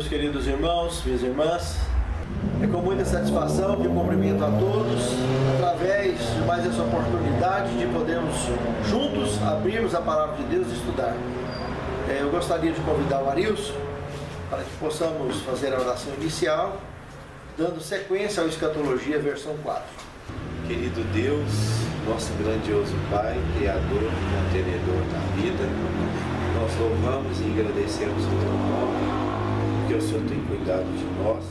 meus queridos irmãos, minhas irmãs. É com muita satisfação que eu cumprimento a todos através de mais essa oportunidade de podermos juntos abrirmos a palavra de Deus e estudar. Eu gostaria de convidar o Arilson para que possamos fazer a oração inicial, dando sequência ao Escatologia versão 4. Querido Deus, nosso grandioso Pai, Criador e mantenedor da vida, nós louvamos e agradecemos o Teu nome, porque o Senhor tem cuidado de nós.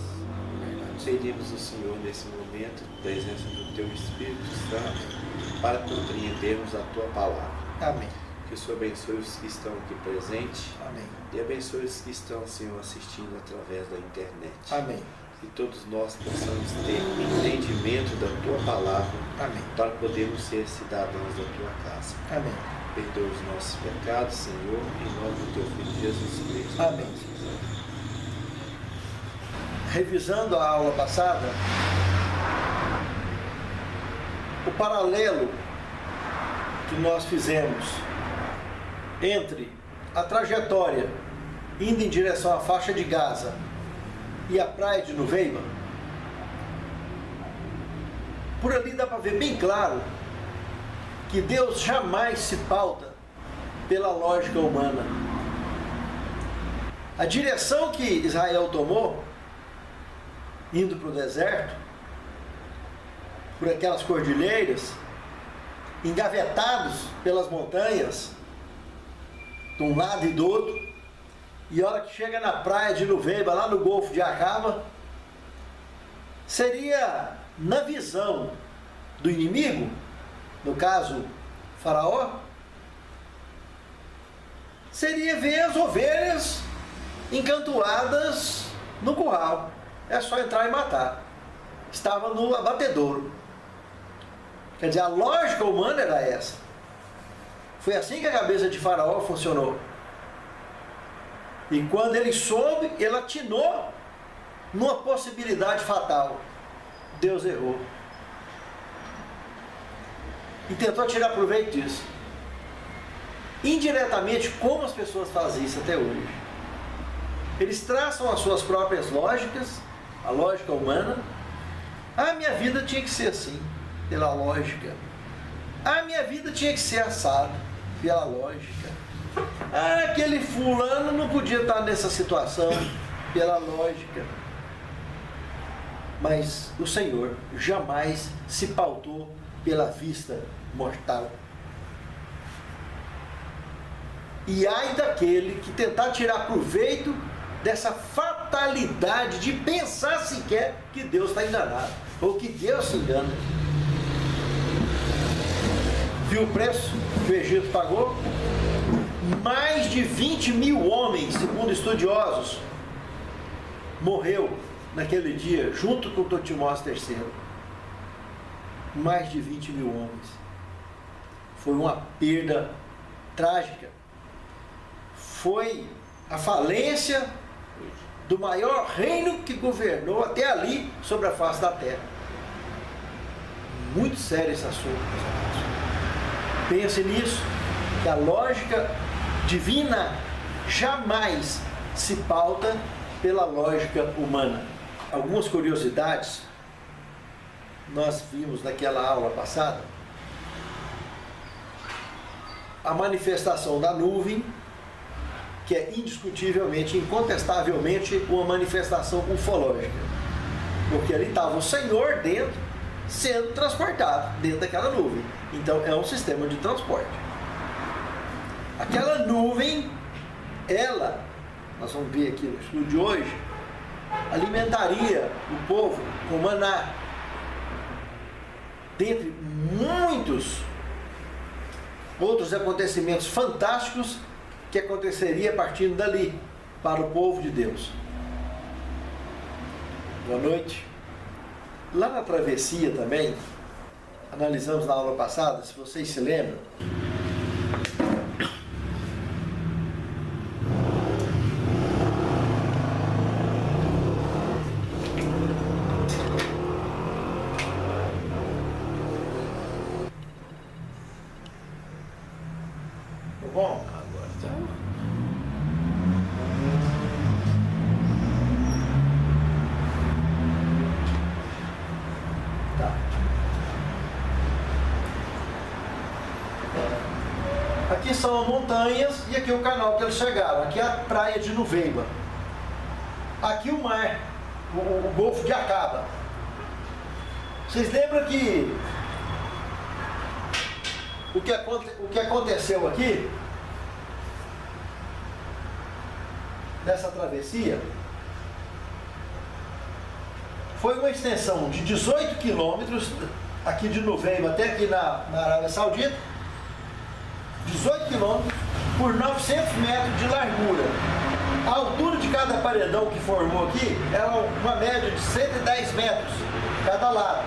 Pedimos ao Senhor nesse momento, presença do Teu Espírito Santo, para compreendermos a Tua palavra. Amém. Que o Senhor abençoe os que estão aqui presentes. Amém. E abençoe os que estão, Senhor, assistindo através da internet. Amém. Que todos nós possamos ter entendimento da Tua palavra. Amém. Para podermos ser cidadãos da Tua casa. Amém. Perdoa os nossos pecados, Senhor, em nome do Teu Filho Jesus Cristo. Amém. Revisando a aula passada, o paralelo que nós fizemos entre a trajetória indo em direção à faixa de Gaza e a praia de Nuveiba, por ali dá para ver bem claro que Deus jamais se pauta pela lógica humana. A direção que Israel tomou, indo para o deserto, por aquelas cordilheiras, engavetados pelas montanhas, de um lado e do outro, e a hora que chega na praia de Nuveiba, lá no Golfo de Acaba, seria, na visão do inimigo, no caso, Faraó, seria ver as ovelhas encantoadas no curral. É só entrar e matar. Estava no abatedouro. Quer dizer, a lógica humana era essa. Foi assim que a cabeça de Faraó funcionou. E quando ele soube, ele atinou numa possibilidade fatal. Deus errou. E tentou tirar proveito disso. Indiretamente, como as pessoas fazem isso até hoje? Eles traçam as suas próprias lógicas, a lógica humana. A minha vida tinha que ser assim, pela lógica. A minha vida tinha que ser assado, pela lógica. Aquele fulano não podia estar nessa situação, pela lógica. Mas o Senhor jamais se pautou pela vista mortal. E ai daquele que tentar tirar proveito dessa fatalidade de pensar sequer que Deus está enganado, ou que Deus se engana. Viu o preço que o Egito pagou? Mais de 20 mil homens, segundo estudiosos, morreu naquele dia, junto com Totimósio III. Mais de 20 mil homens. Foi uma perda trágica. Foi a falência do maior reino que governou até ali sobre a face da terra. Muito sério esse assunto, meus amigos. Pense nisso, que a lógica divina jamais se pauta pela lógica humana. Algumas curiosidades nós vimos naquela aula passada. A manifestação da nuvem, que é indiscutivelmente, incontestavelmente, uma manifestação ufológica. Porque ali estava o Senhor dentro, sendo transportado dentro daquela nuvem. Então é um sistema de transporte. Aquela nuvem, ela, nós vamos ver aqui no estudo de hoje, alimentaria o povo com maná. Dentre muitos outros acontecimentos fantásticos que aconteceria partindo dali para o povo de Deus. Boa noite. Lá na travessia também, analisamos na aula passada, se vocês se lembram, bom, agora tá. aqui são as montanhas e aqui é o canal que eles chegaram. Aqui é a praia de Nuveiba. Aqui o mar, o Golfo de Acaba. Vocês lembram que o que aconteceu aqui nessa travessia foi uma extensão de 18 quilômetros aqui de Nuveiba até aqui na Arábia Saudita, 18 quilômetros por 900 metros de largura. A altura de cada paredão que formou aqui era uma média de 110 metros cada lado,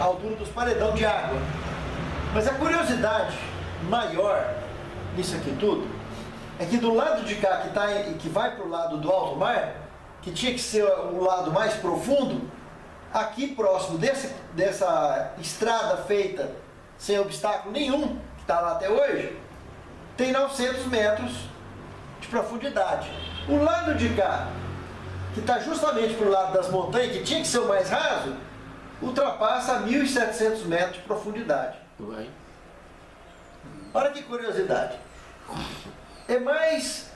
a altura dos paredão de água. Mas a curiosidade maior nisso aqui tudo é que do lado de cá, que vai para o lado do alto mar, que tinha que ser o lado mais profundo, aqui próximo dessa estrada feita sem obstáculo nenhum, que está lá até hoje, tem 900 metros de profundidade. O lado de cá, que está justamente para o lado das montanhas, que tinha que ser o mais raso, ultrapassa 1.700 metros de profundidade. Vai. Olha que curiosidade. É mais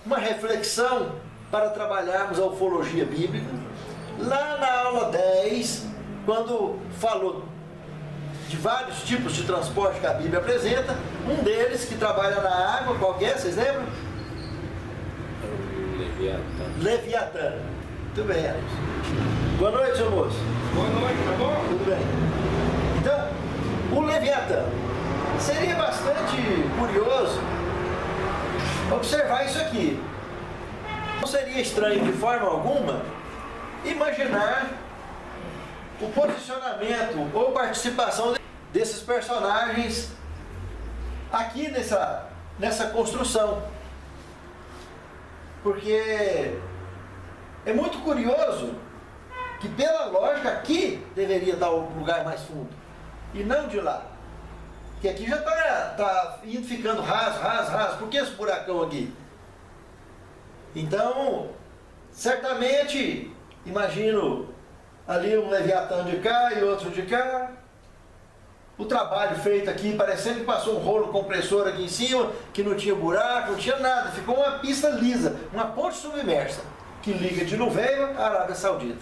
uma reflexão para trabalharmos a ufologia bíblica. Lá na aula 10, quando falou de vários tipos de transporte que a Bíblia apresenta, um deles que trabalha na água, qual que é? Vocês lembram? Leviatã. Muito bem, Alex. Boa noite, seu moço. Boa noite, tá bom? Tudo bem. Então, o Leviatã. Seria bastante curioso observar isso aqui. Não seria estranho de forma alguma imaginar o posicionamento ou participação desses personagens aqui nessa construção. Porque é muito curioso que, pela lógica, aqui deveria estar o lugar mais fundo e não de lá. Porque aqui já está ficando raso. Por que esse buracão aqui? Então, certamente, imagino ali um Leviatã de cá e outro de cá. O trabalho feito aqui, parecendo que passou um rolo compressor aqui em cima, que não tinha buraco, não tinha nada. Ficou uma pista lisa, uma ponte submersa, que liga de Nuveiba à Arábia Saudita.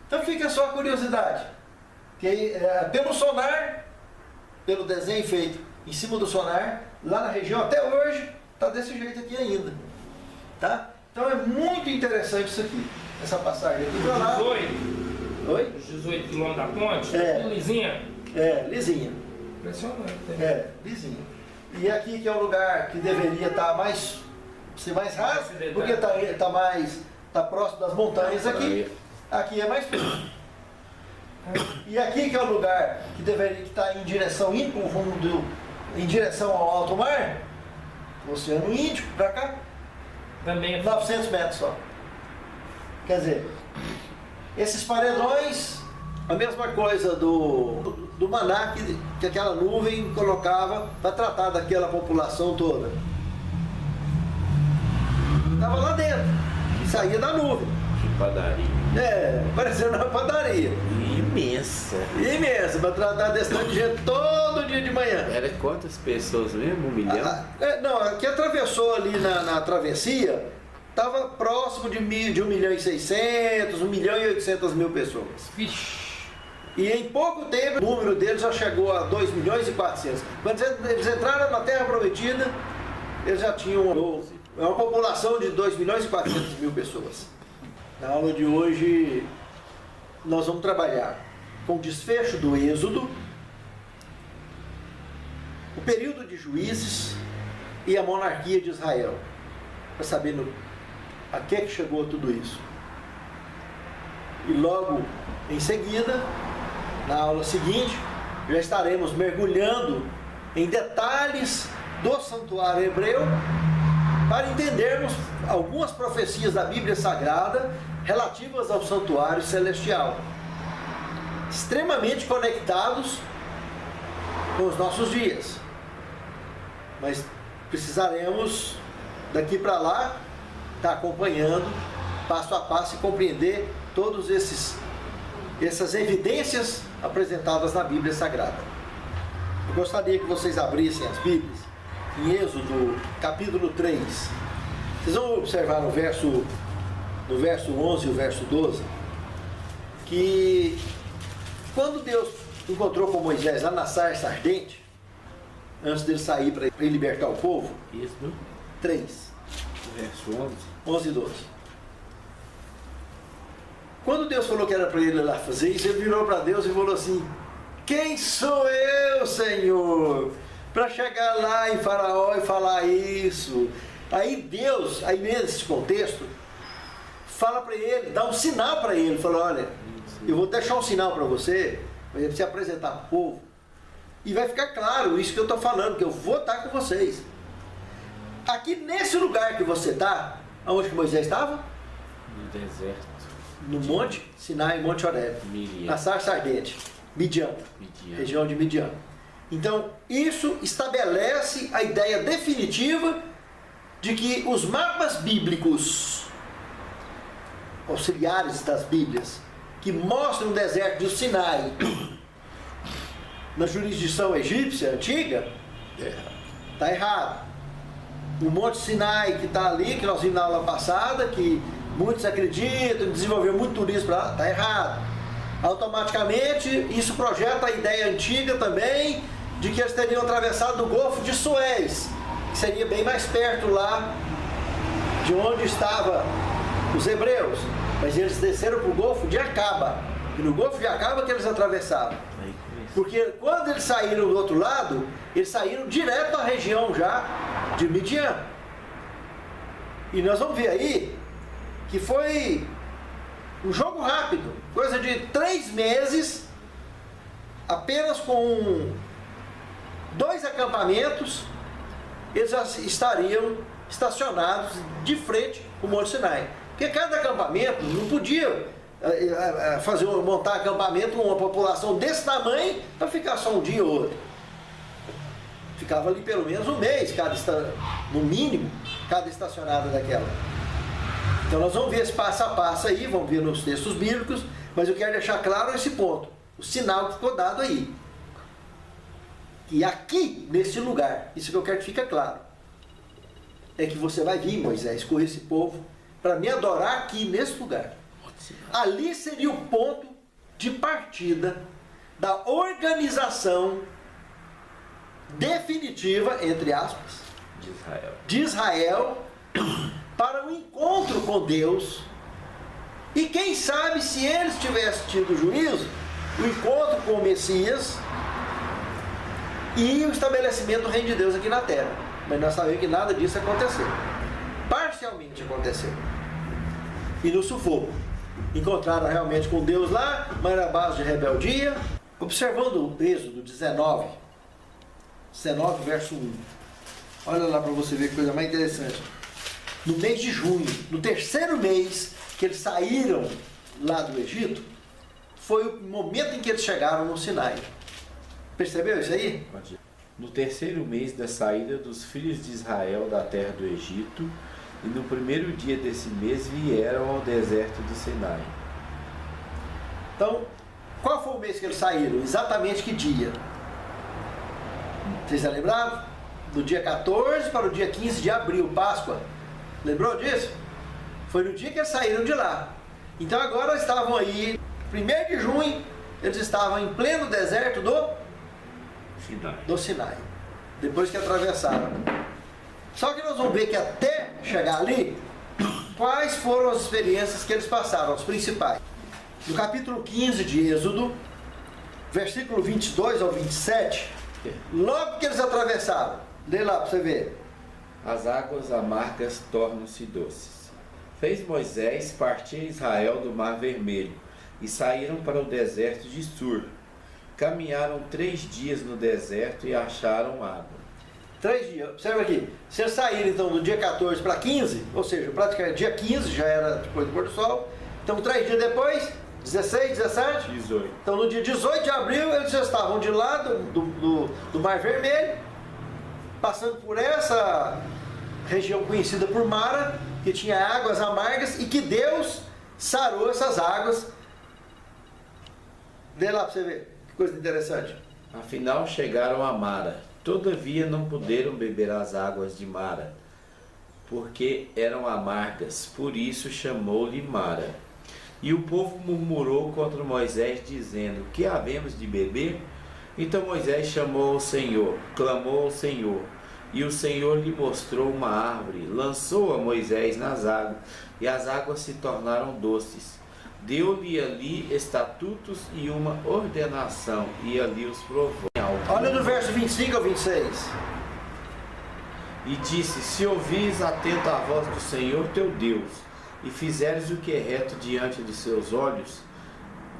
Então fica só a curiosidade. Que pelo sonar, pelo desenho feito em cima do sonar, lá na região até hoje, está desse jeito aqui ainda. Tá? Então é muito interessante isso aqui, essa passagem aqui para lá. 18? Oi? Os 18 quilômetros da ponte? É. Tudo lisinha? É, lisinha. Impressionante. É, lisinha. E aqui que é o lugar que deveria estar ser mais raso, porque está próximo das montanhas aqui. Aqui é mais frio. E aqui que é o lugar que deveria estar em direção em direção ao alto mar, o Oceano Índico, para cá, Também é 900 metros só. Quer dizer, esses paredões, a mesma coisa do maná que aquela nuvem colocava para tratar daquela população toda. Estava lá dentro, e saía da nuvem. Que padaria. É, parecendo uma padaria. Imensa. Imensa, para tratar desse tanto de gente todo dia de manhã. Era quantas pessoas mesmo? 1 milhão? Não, que atravessou ali na travessia, estava próximo de 1.600.000, 1.800.000 pessoas. Vixe. E em pouco tempo, o número deles já chegou a 2.400.000. Quando eles entraram na Terra Prometida, eles já tinham uma população de 2.400.000 pessoas. Na aula de hoje, nós vamos trabalhar com o desfecho do Êxodo, o período de Juízes e a monarquia de Israel, para saber a que chegou tudo isso. E logo em seguida, na aula seguinte, já estaremos mergulhando em detalhes do santuário hebreu para entendermos algumas profecias da Bíblia Sagrada relativas ao santuário celestial, extremamente conectados com os nossos dias. Mas precisaremos, daqui para lá, estar acompanhando passo a passo e compreender todas essas evidências apresentadas na Bíblia Sagrada. Eu gostaria que vocês abrissem as Bíblias em Êxodo, capítulo 3. Vocês vão observar no verso 11 e o verso 12, que quando Deus encontrou com Moisés lá na sarça ardente, antes dele sair para libertar o povo, Êxodo 3, verso 11. 11 e 12. Quando Deus falou que era para ele lá fazer isso, ele virou para Deus e falou assim: quem sou eu, Senhor, para chegar lá em Faraó e falar isso? Aí Deus, aí nesse contexto, fala para ele, dá um sinal para ele, fala: olha, eu vou deixar um sinal para você se apresentar para o povo, e vai ficar claro isso que eu estou falando, que eu vou estar com vocês. Aqui nesse lugar que você está, aonde que Moisés estava? No deserto. No Monte Sinai, Monte Horebe, na sarça ardente, Midian, região de Midian. Então, isso estabelece a ideia definitiva de que os mapas bíblicos, auxiliares das Bíblias, que mostram o deserto do Sinai na jurisdição egípcia antiga, está errado. O Monte Sinai que está ali, que nós vimos na aula passada, que muitos acreditam, desenvolveu muito turismo para lá, está errado. Automaticamente, isso projeta a ideia antiga também de que eles teriam atravessado o Golfo de Suez, que seria bem mais perto lá de onde estavam os hebreus. Mas eles desceram para o Golfo de Acaba, e no Golfo de Acaba que eles atravessaram. Porque quando eles saíram do outro lado, eles saíram direto da região já de Midian. E nós vamos ver aí que foi um jogo rápido, coisa de 3 meses, apenas com 2 acampamentos, eles já estariam estacionados de frente ao Monte Sinai. Porque cada acampamento não podia montar acampamento com uma população desse tamanho para ficar só um dia ou outro. Ficava ali pelo menos um mês, no mínimo, cada estacionada daquela. Então nós vamos ver esse passo a passo aí, vamos ver nos textos bíblicos, mas eu quero deixar claro esse ponto, o sinal que ficou dado aí. E aqui, nesse lugar, isso que eu quero que fique claro, é que você vai vir, Moisés, com esse povo, para me adorar aqui nesse lugar. Ali seria o ponto de partida da organização definitiva, entre aspas, de Israel para o encontro com Deus. E quem sabe, se eles tivessem tido juízo, o encontro com o Messias e o estabelecimento do reino de Deus aqui na terra. Mas nós sabemos que nada disso aconteceu. Parcialmente aconteceu. E no sufoco. Encontraram realmente com Deus lá, mas era base de rebeldia. Observando o Êxodo 19, verso 1. Olha lá para você ver que coisa mais interessante. No mês de junho, no terceiro mês que eles saíram lá do Egito, foi o momento em que eles chegaram no Sinai. Percebeu isso aí? No terceiro mês da saída dos filhos de Israel da terra do Egito, e no primeiro dia desse mês vieram ao deserto do Sinai. Então, qual foi o mês que eles saíram? Exatamente que dia? Vocês já lembraram? Do dia 14 para o dia 15 de abril, Páscoa. Lembrou disso? Foi no dia que eles saíram de lá. Então agora estavam aí, 1º de junho, eles estavam em pleno deserto do Sinai. Depois que atravessaram. Só que nós vamos ver que até chegar ali, quais foram as experiências que eles passaram, as principais. No capítulo 15 de Êxodo, versículo 22 ao 27, logo que eles atravessaram, lê lá para você ver. As águas amargas tornam-se doces. Fez Moisés partir Israel do Mar Vermelho, e saíram para o deserto de Sur. Caminharam 3 dias no deserto e acharam água. 3 dias, observa aqui, se eles saíram então do dia 14 para 15, ou seja, praticamente dia 15, já era depois do pôr do sol, então 3 dias depois, 16, 17, 18. Então no dia 18 de abril eles já estavam de lá do Mar Vermelho, passando por essa região conhecida por Mara, que tinha águas amargas e que Deus sarou essas águas. Vê lá para você ver, que coisa interessante. Afinal chegaram a Mara. Todavia não puderam beber as águas de Mara, porque eram amargas, por isso chamou-lhe Mara. E o povo murmurou contra Moisés, dizendo: que havemos de beber? Então Moisés chamou ao Senhor, clamou ao Senhor, e o Senhor lhe mostrou uma árvore, lançou a Moisés nas águas, e as águas se tornaram doces. Deu-lhe ali estatutos e uma ordenação, e ali os provou. Olha no verso 25 ao 26. E disse: se ouvires atento à voz do Senhor teu Deus, e fizeres o que é reto diante de seus olhos,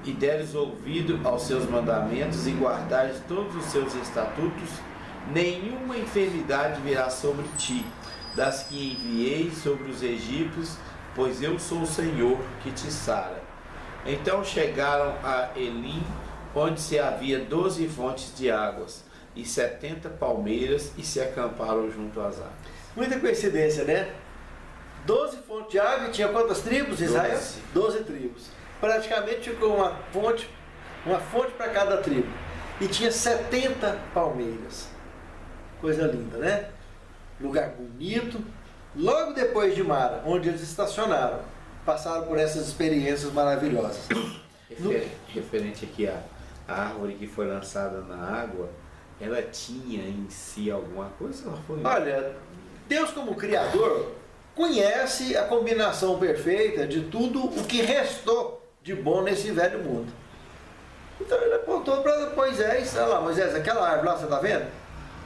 e deres ouvido aos seus mandamentos, e guardares todos os seus estatutos, nenhuma enfermidade virá sobre ti, das que enviei sobre os egípcios, pois eu sou o Senhor que te sara. Então chegaram a Elim, onde se havia 12 fontes de águas, e 70 palmeiras, e se acamparam junto às águas. Muita coincidência, né? 12 fontes de água, e tinha quantas tribos, Israel? 12 tribos. Praticamente ficou uma fonte para cada tribo. E tinha 70 palmeiras. Coisa linda, né? Lugar bonito. Logo depois de Mara, onde eles estacionaram, passaram por essas experiências maravilhosas. Referente aqui à árvore que foi lançada na água, ela tinha em si alguma coisa? Ou foi... Olha, Deus como Criador conhece a combinação perfeita de tudo o que restou de bom nesse velho mundo. Então ele apontou para Moisés: olha lá, Moisés, aquela árvore lá, você está vendo?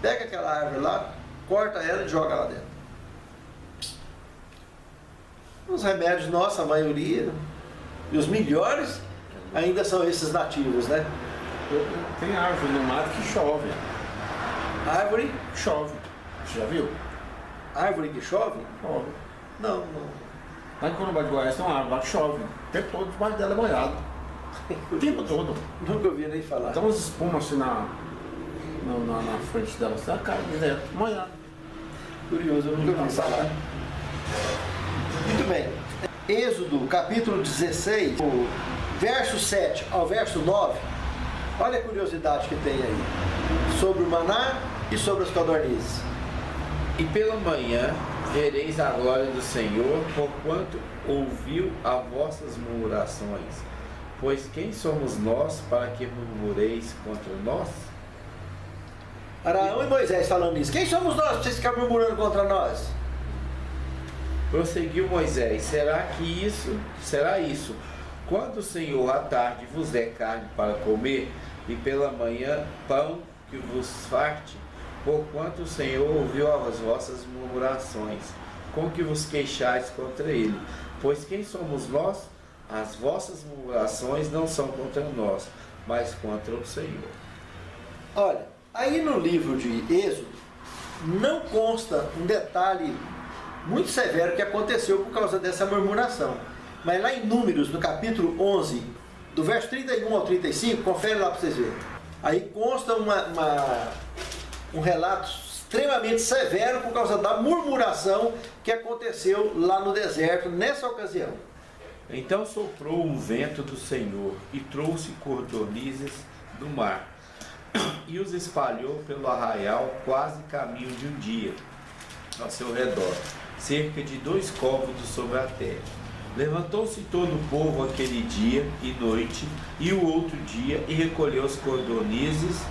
Pega aquela árvore lá, corta ela e joga lá dentro. Os remédios, nossa, a maioria, e os melhores, ainda são esses nativos, né? Tem árvore no mato que chove. Árvore? Chove. Você já viu? Árvore que chove? Chove. Não. Lá em Corumbá de Goiás tem uma árvore lá que chove. O tempo todo debaixo dela é molhado. O tempo todo. Nunca ouvi nem falar. Então umas espumas assim na frente dela, assim, a cara direto, molhado. Curioso, eu nunca ouvi falar. Muito bem. Êxodo, capítulo 16, o verso 7 ao verso 9. Olha a curiosidade que tem aí. Sobre o maná e sobre as codornizes. E pela manhã vereis a glória do Senhor, porquanto ouviu as vossas murmurações. Pois quem somos nós para que murmureis contra nós? Arão e Moisés falando isso. Quem somos nós para vocês ficarem murmurando contra nós? Prosseguiu Moisés: será isso? Quando o Senhor à tarde vos der carne para comer, e pela manhã pão que vos farte, porquanto o Senhor ouviu as vossas murmurações, com que vos queixais contra ele. Pois quem somos nós? As vossas murmurações não são contra nós, mas contra o Senhor. Olha, aí no livro de Êxodo não consta um detalhe muito severo que aconteceu por causa dessa murmuração. Mas lá em Números, no capítulo 11, do verso 31 ao 35, confere lá para vocês verem. Aí consta um relato extremamente severo por causa da murmuração que aconteceu lá no deserto nessa ocasião. Então soprou um vento do Senhor e trouxe codornizes do mar e os espalhou pelo arraial quase caminho de um dia ao seu redor, cerca de 2 côvados sobre a terra. Levantou-se todo o povo aquele dia e noite e o outro dia e recolheu as codornizes.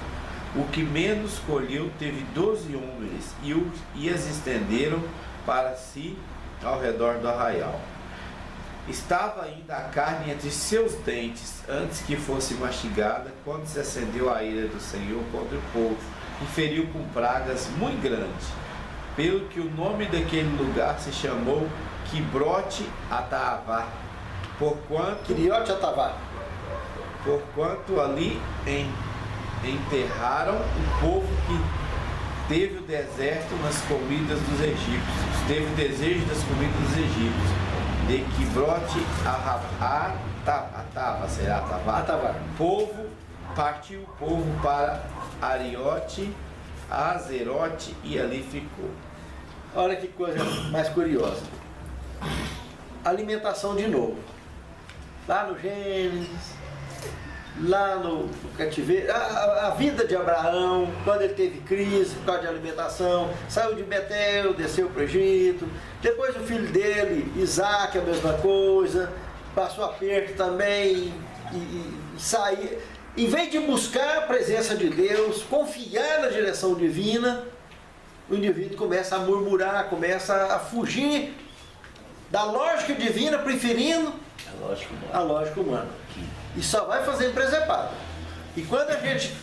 O que menos colheu teve 12 homens e as estenderam para si ao redor do arraial. Estava ainda a carne entre seus dentes, antes que fosse mastigada, quando se acendeu a ira do Senhor contra o povo, e feriu com pragas muito grandes, pelo que o nome daquele lugar se chamou Quibrote Atavá, porquanto ali enterraram o povo que teve o deserto nas comidas dos egípcios, teve o desejo das comidas dos egípcios. De Quibrote Atavá. Partiu o povo para Ariote, Azerote e ali ficou. Olha que coisa mais curiosa. Alimentação de novo. Lá no Gênesis, lá no cativeiro, a vida de Abraão, quando ele teve crise por causa de alimentação, saiu de Betel, desceu para o Egito, depois o filho dele, Isaac, a mesma coisa, passou aperto também, e saiu. Em vez de buscar a presença de Deus, confiar na direção divina, o indivíduo começa a murmurar, começa a fugir da lógica divina, preferindo a lógica humana. E só vai fazer presepada. E quando a gente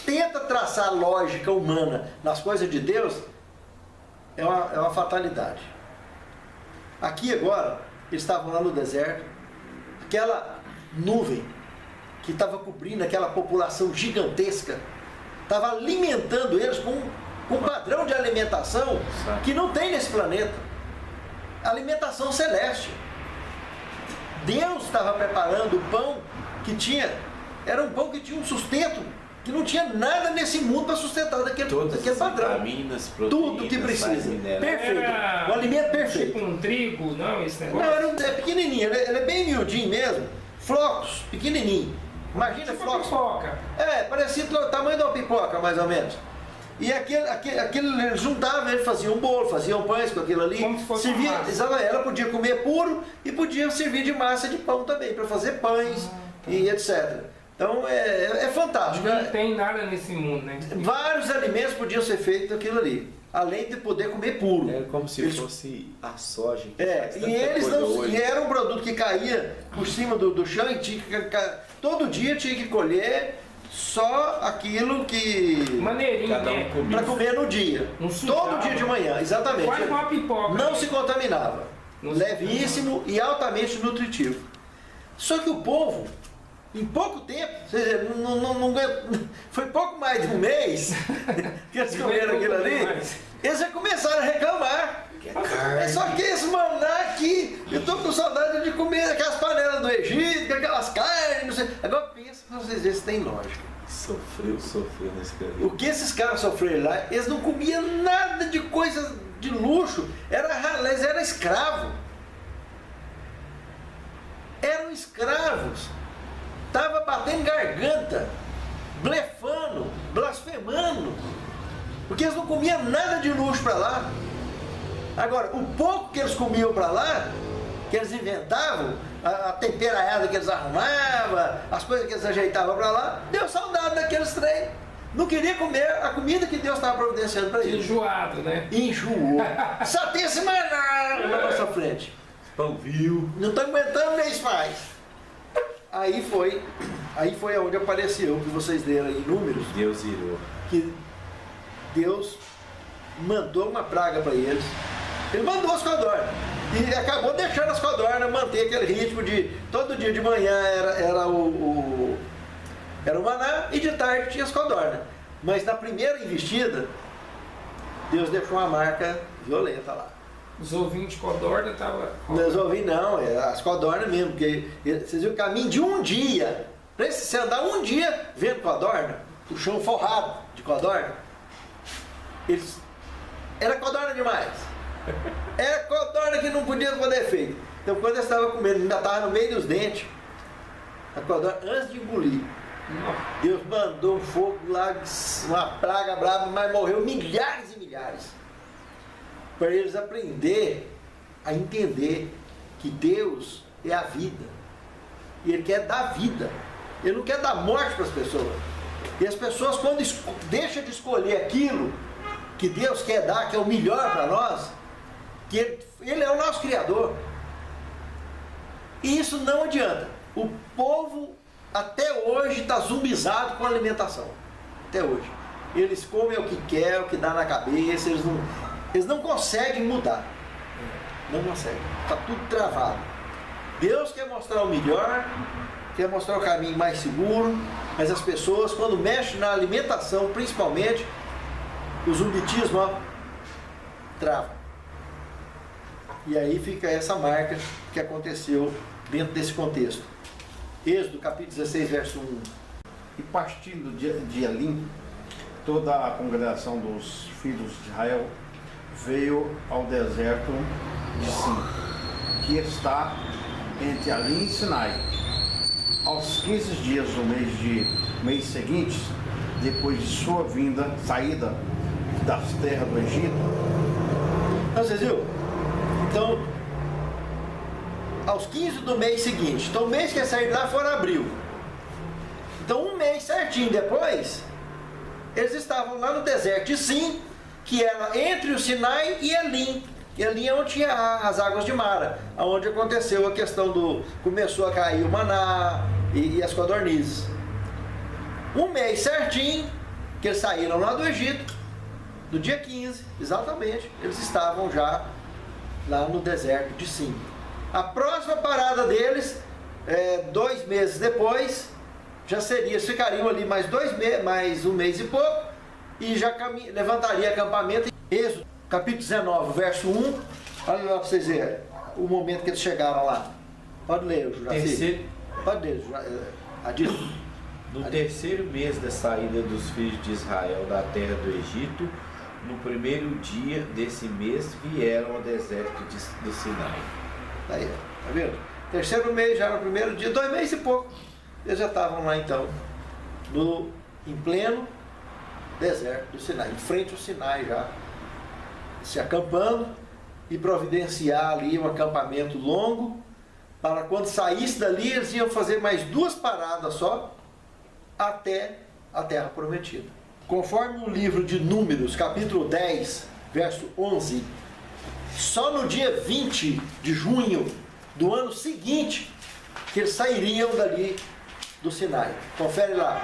tenta traçar lógica humana nas coisas de Deus, é uma fatalidade. Aqui agora, eles estavam lá no deserto, aquela nuvem que estava cobrindo aquela população gigantesca, estava alimentando eles com um padrão de alimentação que não tem nesse planeta. Alimentação celeste. Deus estava preparando o pão que tinha, era um pão que tinha um sustento, que não tinha nada nesse mundo para sustentar daquele padrão. Vitaminas, proteínas, tudo que precisa. Perfeito. O alimento perfeito. Tipo um trigo, não, esse negócio? Não, é pequenininho, ele é bem miudinho mesmo. Flocos, pequenininho. Imagina tipo flocos. Pipoca. Parecido o tamanho de uma pipoca, mais ou menos. E aquele ele juntava, ele fazia um bolo, fazia um pães com aquilo ali. Como se fosse servia, uma massa. ela podia comer puro e podia servir de massa de pão também, para fazer pães e etc. Então é fantástico. Não tem nada nesse mundo, né? Vários alimentos podiam ser feitos daquilo ali, além de poder comer puro. É como se fosse a soja. Que faz E tanta eles coisa não, hoje. e era um produto que caía por cima do chão e tinha todo dia tinha que colher só aquilo que Maneirinho, Cada um né? comia. para comer no dia. Não sujava. Todo dia de manhã, exatamente. Quase uma pipoca. Não né? se contaminava. Não se Levíssimo e altamente nutritivo. Só que o povo, em pouco tempo, ou seja, foi pouco mais de um mês que eles comeram aquilo ali, eles já começaram a reclamar. É só que esse maná aqui, eu tô com saudade de comer aquelas panelas do Egito, com aquelas carnes, não sei. Agora pensa pra vocês verem se tem lógica. Sofreu nesse caminho. O que esses caras sofreram lá, eles não comiam nada de coisa de luxo, eles eram escravos. Eram escravos. Tava batendo garganta, blefando, blasfemando, porque eles não comiam nada de luxo para lá. Agora, o pouco que eles comiam para lá, que eles inventavam, a temperada que eles arrumavam, as coisas que eles ajeitavam para lá, deu saudade daqueles trem. Não queria comer a comida que Deus estava providenciando para eles. Enjoado, né? Enjoou. Só tem esse maná na nossa frente. Pão viu. Não está aguentando mês mais. Aí foi onde apareceu, que vocês leram aí, números, Deus irou. que Deus mandou uma praga para eles. Ele mandou as codornas. E acabou deixando as codornas manter aquele ritmo de todo dia de manhã era o maná e de tarde tinha as codornas. Mas na primeira investida, Deus deixou uma marca violenta lá. Os ovinhos de codorna estavam... Não resolvi não, as codornas mesmo, porque vocês viram o caminho de um dia. Pra você andar um dia vendo codorna, o chão forrado de codorna, era codorna demais. Era codorna que não podia fazer efeito. Então quando eu estava comendo, ainda estava no meio dos dentes, a codorna, antes de engolir, Deus mandou um fogo lá, uma praga brava, mas morreu milhares e milhares. Para eles aprender a entender que Deus é a vida. E Ele quer dar vida. Ele não quer dar morte para as pessoas. E as pessoas, quando deixam de escolher aquilo que Deus quer dar, que é o melhor para nós, que Ele é o nosso Criador. E isso não adianta. O povo até hoje está zumbizado com a alimentação. Até hoje. Eles comem o que quer, o que dá na cabeça, eles não conseguem mudar. Não conseguem. Está tudo travado. Deus quer mostrar o melhor, quer mostrar o caminho mais seguro, mas as pessoas, quando mexem na alimentação, principalmente, o zumbitismo, ó, trava. E aí fica essa marca que aconteceu dentro desse contexto. Êxodo, capítulo 16, verso 1. E partindo de Elim, toda a congregação dos filhos de Israel veio ao deserto de Sim, que está entre Elim e Sinai, Aos 15 dias do mês seguinte, depois de sua saída das terras do Egito. Então, vocês viram? Então, aos 15 do mês seguinte. Então, o mês que ia sair de lá foi abril. Então, um mês certinho depois, eles estavam lá no deserto de Zin, que era entre o Sinai e Elim. Elim é onde tinha as águas de Mara, onde aconteceu a questão começou a cair o maná e as codornizes. Um mês certinho, que eles saíram lá do Egito, no dia 15, exatamente, eles estavam já lá no deserto de Sim. A próxima parada deles, 2 meses depois, já seria, eles ficariam ali mais um mês e pouco, e já levantaria acampamento. Êxodo, capítulo 19, verso 1, olha lá para vocês verem, o momento que eles chegaram lá. Pode ler, Juraci. Pode ler, Adilson. No terceiro mês da saída dos filhos de Israel da terra do Egito, no primeiro dia desse mês vieram ao deserto do Sinai. Aí, tá vendo? Terceiro mês, já no primeiro dia, 2 meses e pouco. Eles já estavam lá então, em pleno deserto do Sinai, em frente ao Sinai já, se acampando e providenciar ali um acampamento longo, para quando saísse dali eles iam fazer mais 2 paradas só, até a terra prometida. Conforme o livro de Números, capítulo 10, verso 11, só no dia 20 de junho do ano seguinte que eles sairiam dali do Sinai. Confere lá.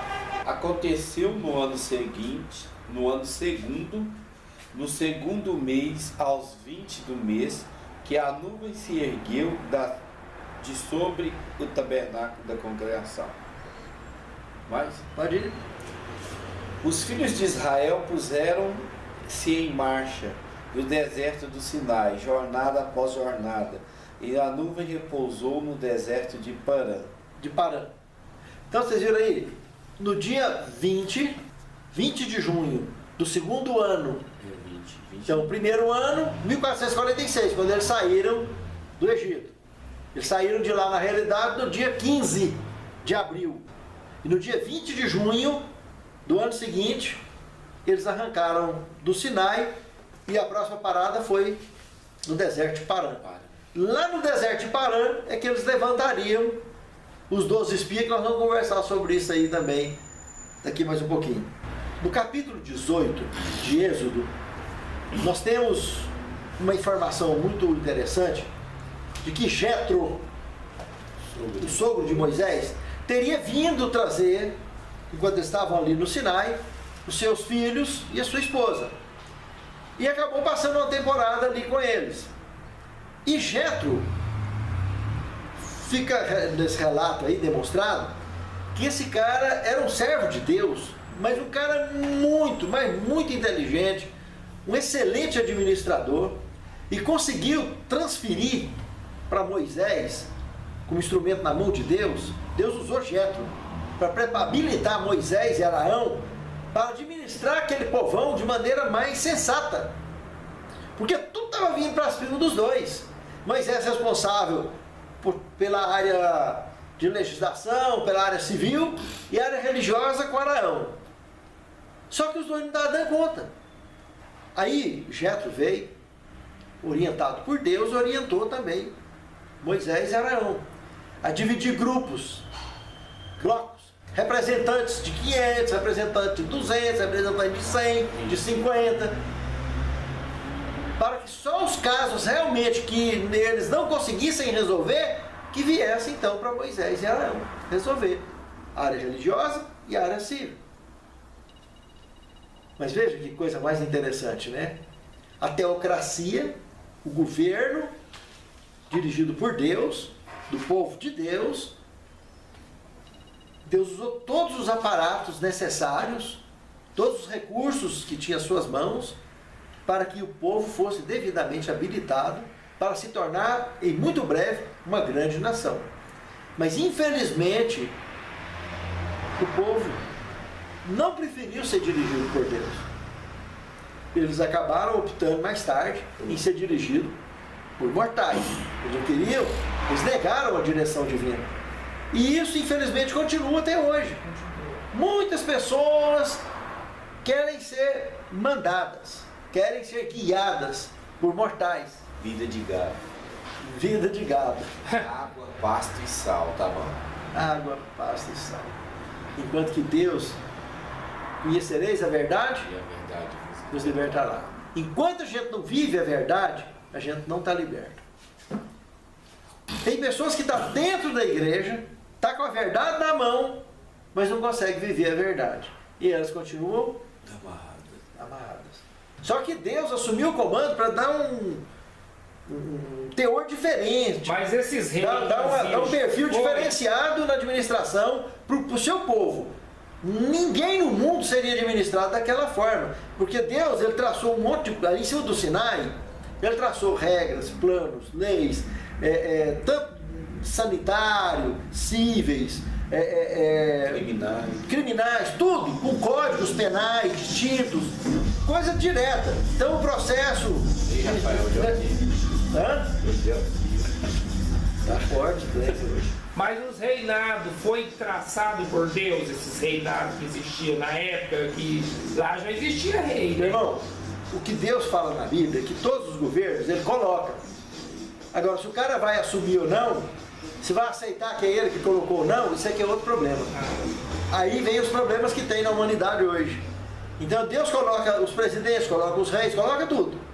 Aconteceu no ano seguinte, no segundo mês, aos 20 do mês, que a nuvem se ergueu de sobre o tabernáculo da congregação. Mas, Pode ir. os filhos de Israel puseram-se em marcha no deserto do Sinai, jornada após jornada, e a nuvem repousou no deserto de Parã. Então vocês viram aí, no dia 20 de junho do segundo ano, então o primeiro ano, 1446, quando eles saíram do Egito. Eles saíram de lá, na realidade, no dia 15 de abril. E no dia 20 de junho do ano seguinte, eles arrancaram do Sinai e a próxima parada foi no deserto de Parã. Lá no deserto de Parã é que eles levantariam os 12 espias, que nós vamos conversar sobre isso aí também daqui mais um pouquinho. No capítulo 18 de Êxodo, nós temos uma informação muito interessante de que Jetro, o sogro de Moisés, teria vindo trazer, enquanto eles estavam ali no Sinai, os seus filhos e a sua esposa. E acabou passando uma temporada ali com eles. E Jetro, fica nesse relato aí demonstrado, que esse cara era um servo de Deus, mas um cara muito inteligente, um excelente administrador, e conseguiu transferir para Moisés, como instrumento na mão de Deus. Deus usou Jetro para habilitar Moisés e Araão para administrar aquele povão de maneira mais sensata, porque tudo estava vindo para cima dos dois. Moisés é responsável pela área de legislação, pela área civil e área religiosa com Araão. Só que os dois não estavam dando conta. Aí Jetro veio, orientado por Deus, orientou também Moisés e Araão a dividir blocos, representantes de 500, representantes de 200, representantes de 100, de 50, para que só os casos realmente que eles não conseguissem resolver, que viessem então para Moisés e Arão resolver a área religiosa e a área civil. Mas veja que coisa mais interessante, né? A teocracia, o governo dirigido por Deus, do povo de Deus, Deus usou todos os aparatos necessários, todos os recursos que tinha às suas mãos, para que o povo fosse devidamente habilitado para se tornar, em muito breve, uma grande nação. Mas, infelizmente, o povo não preferiu ser dirigido por Deus. Eles acabaram optando mais tarde em ser dirigido por mortais. Eles não queriam, eles negaram a direção divina. E isso, infelizmente, continua até hoje. Muitas pessoas querem ser mandadas, querem ser guiadas por mortais. Vida de gado. Vida de gado. Água, pasto e sal, tá bom. Água, pasto e sal. Enquanto que Deus, conhecereis a verdade, E a verdade nos libertará. Enquanto a gente não vive a verdade, a gente não está liberto. Tem pessoas que estão dentro da igreja, tá com a verdade na mão, mas não conseguem viver a verdade. E elas continuam amarradas. Só que Deus assumiu o comando para dar um teor diferente. Mas esses reis... Dá um perfil diferenciado na administração para o seu povo. Ninguém no mundo seria administrado daquela forma. Porque Deus, ele traçou um monte de... Em cima do Sinai, ele traçou regras, planos, leis, tanto sanitário, cíveis, criminais, tudo, com códigos penais distintos, coisa direta. Então o processo... E Rafael de Alquim. Hã? Tá forte, né? Mas os reinados foi traçado por Deus, esses reinados que existiam na época, que lá já existia rei, Meu né? irmão, o que Deus fala na Bíblia é que todos os governos ele coloca. Agora, se o cara vai assumir ou não, se vai aceitar que é ele que colocou ou não, isso aqui é outro problema. Aí vem os problemas que tem na humanidade hoje. Então Deus coloca os presidentes, coloca os reis, coloca tudo.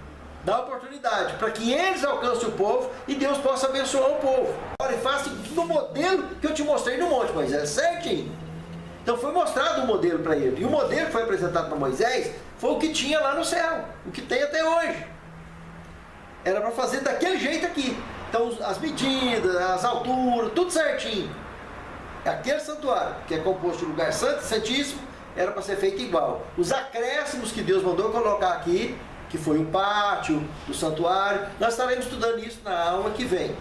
Dá oportunidade para que eles alcancem o povo e Deus possa abençoar o povo. Agora, e faça no modelo que eu te mostrei no monte, Moisés, certinho. Então foi mostrado um modelo para ele. E o modelo que foi apresentado para Moisés foi o que tinha lá no céu, o que tem até hoje. Era para fazer daquele jeito aqui. Então as medidas, as alturas, tudo certinho. Aquele santuário, que é composto de lugar santo e santíssimo, era para ser feito igual. Os acréscimos que Deus mandou colocar aqui, que foi o pátio do santuário, nós estaremos estudando isso na aula que vem.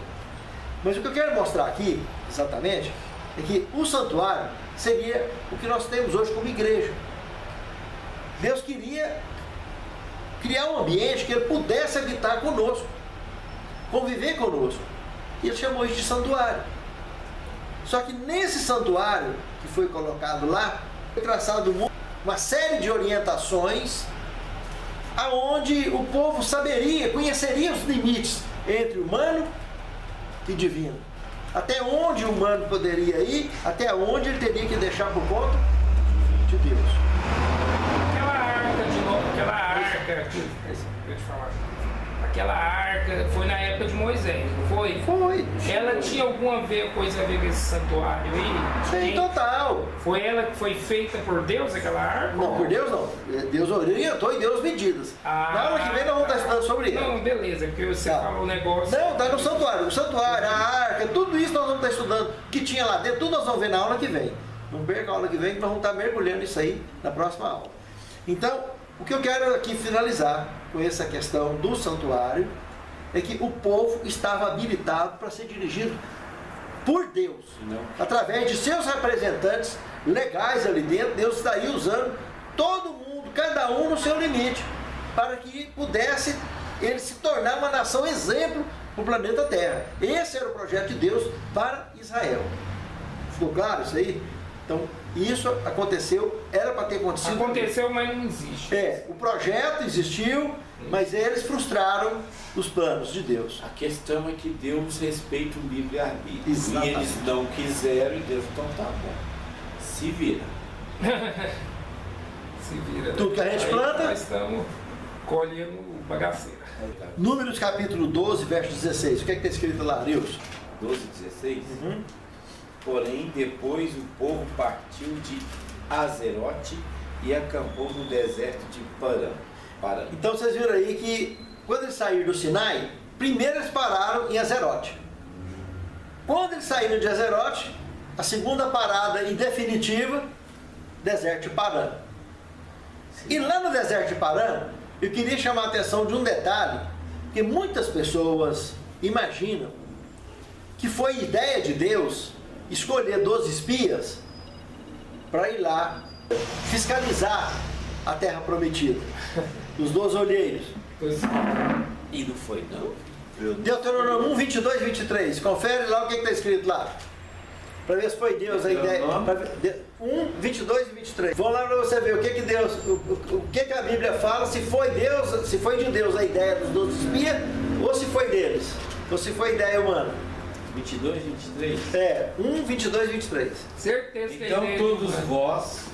Mas o que eu quero mostrar aqui, exatamente, é que o santuário seria o que nós temos hoje como igreja. Deus queria criar um ambiente que ele pudesse habitar conosco, conviver conosco. E ele chamou isso de santuário. Só que nesse santuário que foi colocado lá, foi traçado uma série de orientações aonde o povo saberia, conheceria os limites entre humano e divino. Até onde o humano poderia ir, até onde ele teria que deixar por conta de Deus. Aquela arca foi na época de Moisés, não foi? Foi. Ela tinha alguma coisa a ver com esse santuário aí? Sim, total. Foi ela que foi feita por Deus, aquela arca? Não, por Deus não. Deus orientou e deu as medidas. Na aula que vem nós vamos estar estudando sobre isso. Não, beleza, porque você Tá. falou o negócio. Não, está no santuário. O santuário, a arca, tudo isso nós vamos estar estudando. O que tinha lá dentro, tudo nós vamos ver na aula que vem. Não perca a aula que vem, que nós vamos estar mergulhando nisso aí na próxima aula. Então, o que eu quero aqui finalizar com essa questão do santuário é que o povo estava habilitado para ser dirigido por Deus, através de seus representantes legais ali dentro. Deus estaria usando todo mundo, cada um no seu limite, para que pudesse ele se tornar uma nação exemplo para o planeta Terra. Esse era o projeto de Deus para Israel. Ficou claro isso aí? Então, isso aconteceu, era para ter acontecido. Aconteceu, mas não existe. O projeto existiu, mas eles frustraram os planos de Deus. A questão é que Deus respeita o livre-arbítrio. E Exatamente. eles não quiseram e Deus, então tá bom. Se vira. Se vira. Tudo que a gente Aí planta- Nós estamos colhendo bagaceira. Números capítulo 12, verso 16. O que é que está escrito lá, Nilson? 12, 16. Porém, depois o povo partiu de Azerote e acampou no deserto de Parã. Então vocês viram aí que quando eles saíram do Sinai, primeiro eles pararam em Azerote. Quando eles saíram de Azerote, a segunda parada e definitiva, deserto de Parã. E lá no deserto de Parã, eu queria chamar a atenção de um detalhe, que muitas pessoas imaginam que foi ideia de Deus escolher 12 espias para ir lá fiscalizar a terra prometida. Os 12 olheiros. E não foi, não? Deuteronômio 1, 22 e 23. Confere lá o que está escrito lá. Para ver se foi Deus a ideia. 1, 22 e 23. Vamos lá para você ver o que Deus, o que a Bíblia fala, se foi Deus, se foi de Deus a ideia dos 12 espias, ou se foi deles, ou se foi ideia humana. 22, 23. 1, 22 e 23. Certeza que Então é todos humana. vós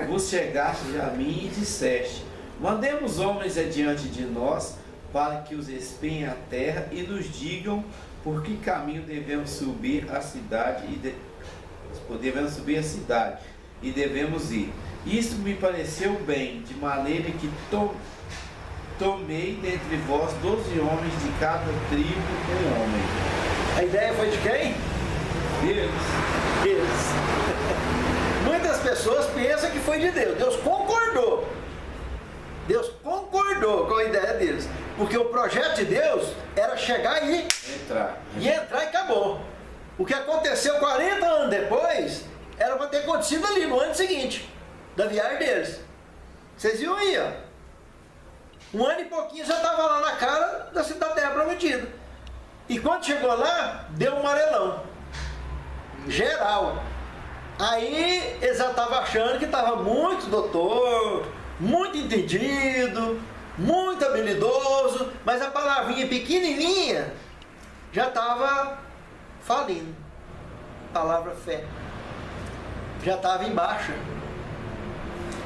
vos chegastes a mim e disseste: mandemos homens adiante de nós, para que os espiem a terra e nos digam por que caminho devemos subir a cidade e devemos ir. Isso me pareceu bem, de maneira que tomei dentre vós 12 homens de cada tribo, um homem. A ideia foi de quem? Deus. Muitas pessoas pensam que foi de Deus. Deus concordou. Deus concordou com a ideia deles. Porque o projeto de Deus era chegar e Entrar. e acabou. O que aconteceu 40 anos depois era para ter acontecido ali no ano seguinte, da viagem deles. Vocês viram aí, ó. 1 ano e pouquinho já estava lá na cara da cidade prometida. E quando chegou lá, deu um amarelão. Geral. Aí eles já estavam achando que estava muito doutor, muito entendido, muito habilidoso, mas a palavrinha pequenininha já estava falindo. Palavra fé. Já estava em baixa.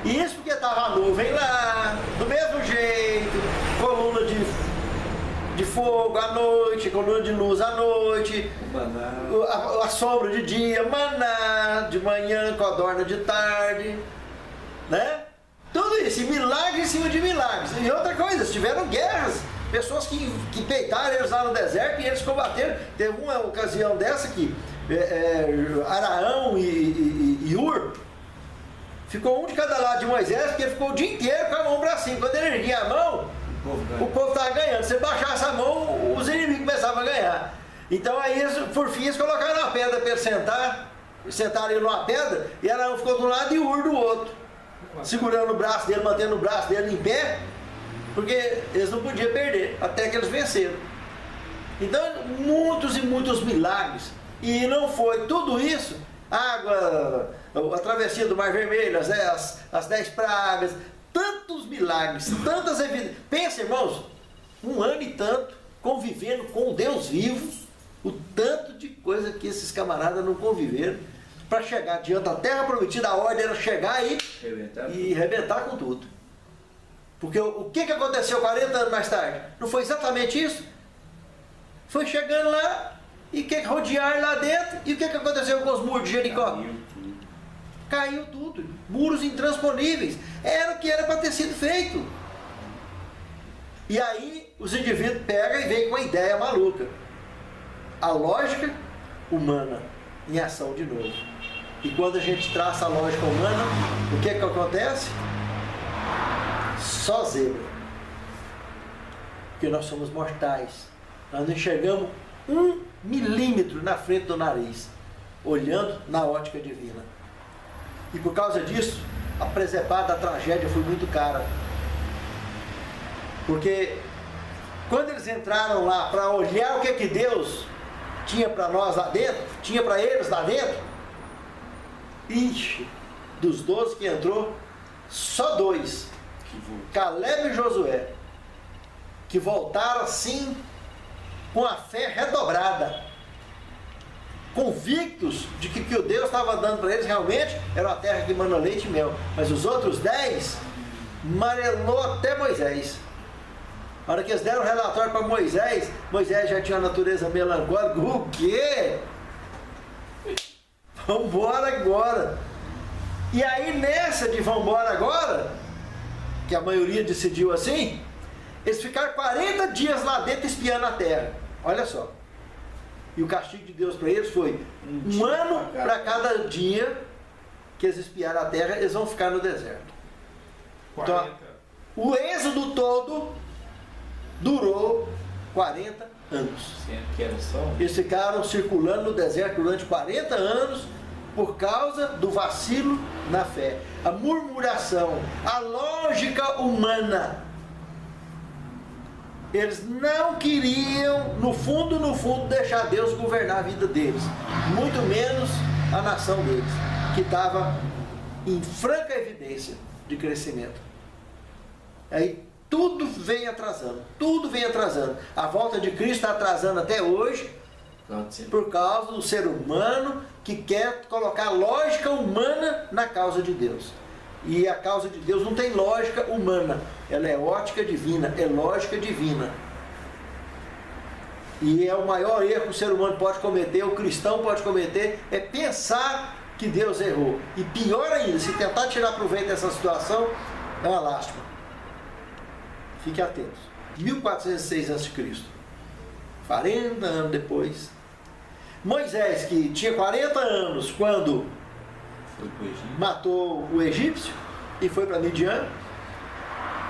E isso porque estava a nuvem lá, do mesmo jeito, coluna de fogo à noite, coluna de luz à noite, Maná. a sombra de dia, maná de manhã, codorna de tarde, né? Tudo isso, e milagres em cima de milagres. E outra coisa, tiveram guerras, pessoas que peitaram eles lá no deserto e eles combateram. Teve uma ocasião dessa que Araão e Ur ficou um de cada lado de Moisés, porque ele ficou o dia inteiro com a mão para cima. Quando ele erguia a mão, o povo estava ganhando. Se ele baixasse a mão, os inimigos começavam a ganhar. Então aí, por fim, eles colocaram uma pedra para ele sentar. Sentaram ele numa pedra, e Araão ficou de um lado e Ur do outro, segurando o braço dele, mantendo o braço dele em pé, porque eles não podiam perder, até que eles venceram. Então, muitos e muitos milagres. E não foi tudo isso, água, a travessia do Mar Vermelho, as 10 pragas, tantos milagres, tantas evidências. Pensa, irmãos, 1 ano e tanto, convivendo com o Deus vivo, o tanto de coisa que esses camaradas não conviveram, para chegar diante da terra prometida. A ordem era chegar e arrebentar com tudo. Porque o que aconteceu 40 anos mais tarde? Não foi exatamente isso? Foi chegando lá e rodear lá dentro. E o que aconteceu com os muros de Jericó? Caiu tudo. Muros intransponíveis. Era o que era para ter sido feito. E aí os indivíduos pegam e vêm com uma ideia maluca. A lógica humana em ação de novo. E quando a gente traça a lógica humana, o que acontece? Só zebra. Porque nós somos mortais. Nós não enxergamos 1 milímetro na frente do nariz, olhando na ótica divina. E por causa disso, a presepada da tragédia foi muito cara. Porque quando eles entraram lá para olhar o que Deus tinha para nós lá dentro, tinha para eles lá dentro, ixi, dos 12 que entrou, só 2, Caleb e Josué, que voltaram assim, com a fé redobrada, convictos de que o que o Deus estava dando para eles realmente era uma terra que mana leite e mel. Mas os outros 10 amarelou até Moisés. Na hora que eles deram o relatório para Moisés, Moisés já tinha uma natureza melancólica. O quê? Vamos embora agora. E aí nessa de vamos embora agora, que a maioria decidiu assim, eles ficaram 40 dias lá dentro espiando a terra. Olha só. E o castigo de Deus para eles foi 1 ano para cada dia que eles espiaram a terra, eles vão ficar no deserto. 40. Então, o êxodo todo durou 40 anos. Que era só Eles ficaram circulando no deserto durante 40 anos por causa do vacilo na fé, a murmuração, a lógica humana. Eles não queriam, no fundo, deixar Deus governar a vida deles, muito menos a nação deles, que estava em franca evidência de crescimento. Aí tudo vem atrasando, tudo vem atrasando. A volta de Cristo está atrasando até hoje, por causa do ser humano que quer colocar a lógica humana na causa de Deus. E a causa de Deus não tem lógica humana, ela é ótica divina, é lógica divina. E é o maior erro que o ser humano pode cometer, o cristão pode cometer, é pensar que Deus errou. E pior ainda, se tentar tirar proveito dessa situação, é uma lástima. Fique atentos. 1406 a.C., 40 anos depois, Moisés, que tinha 40 anos quando matou o egípcio e foi para Midian,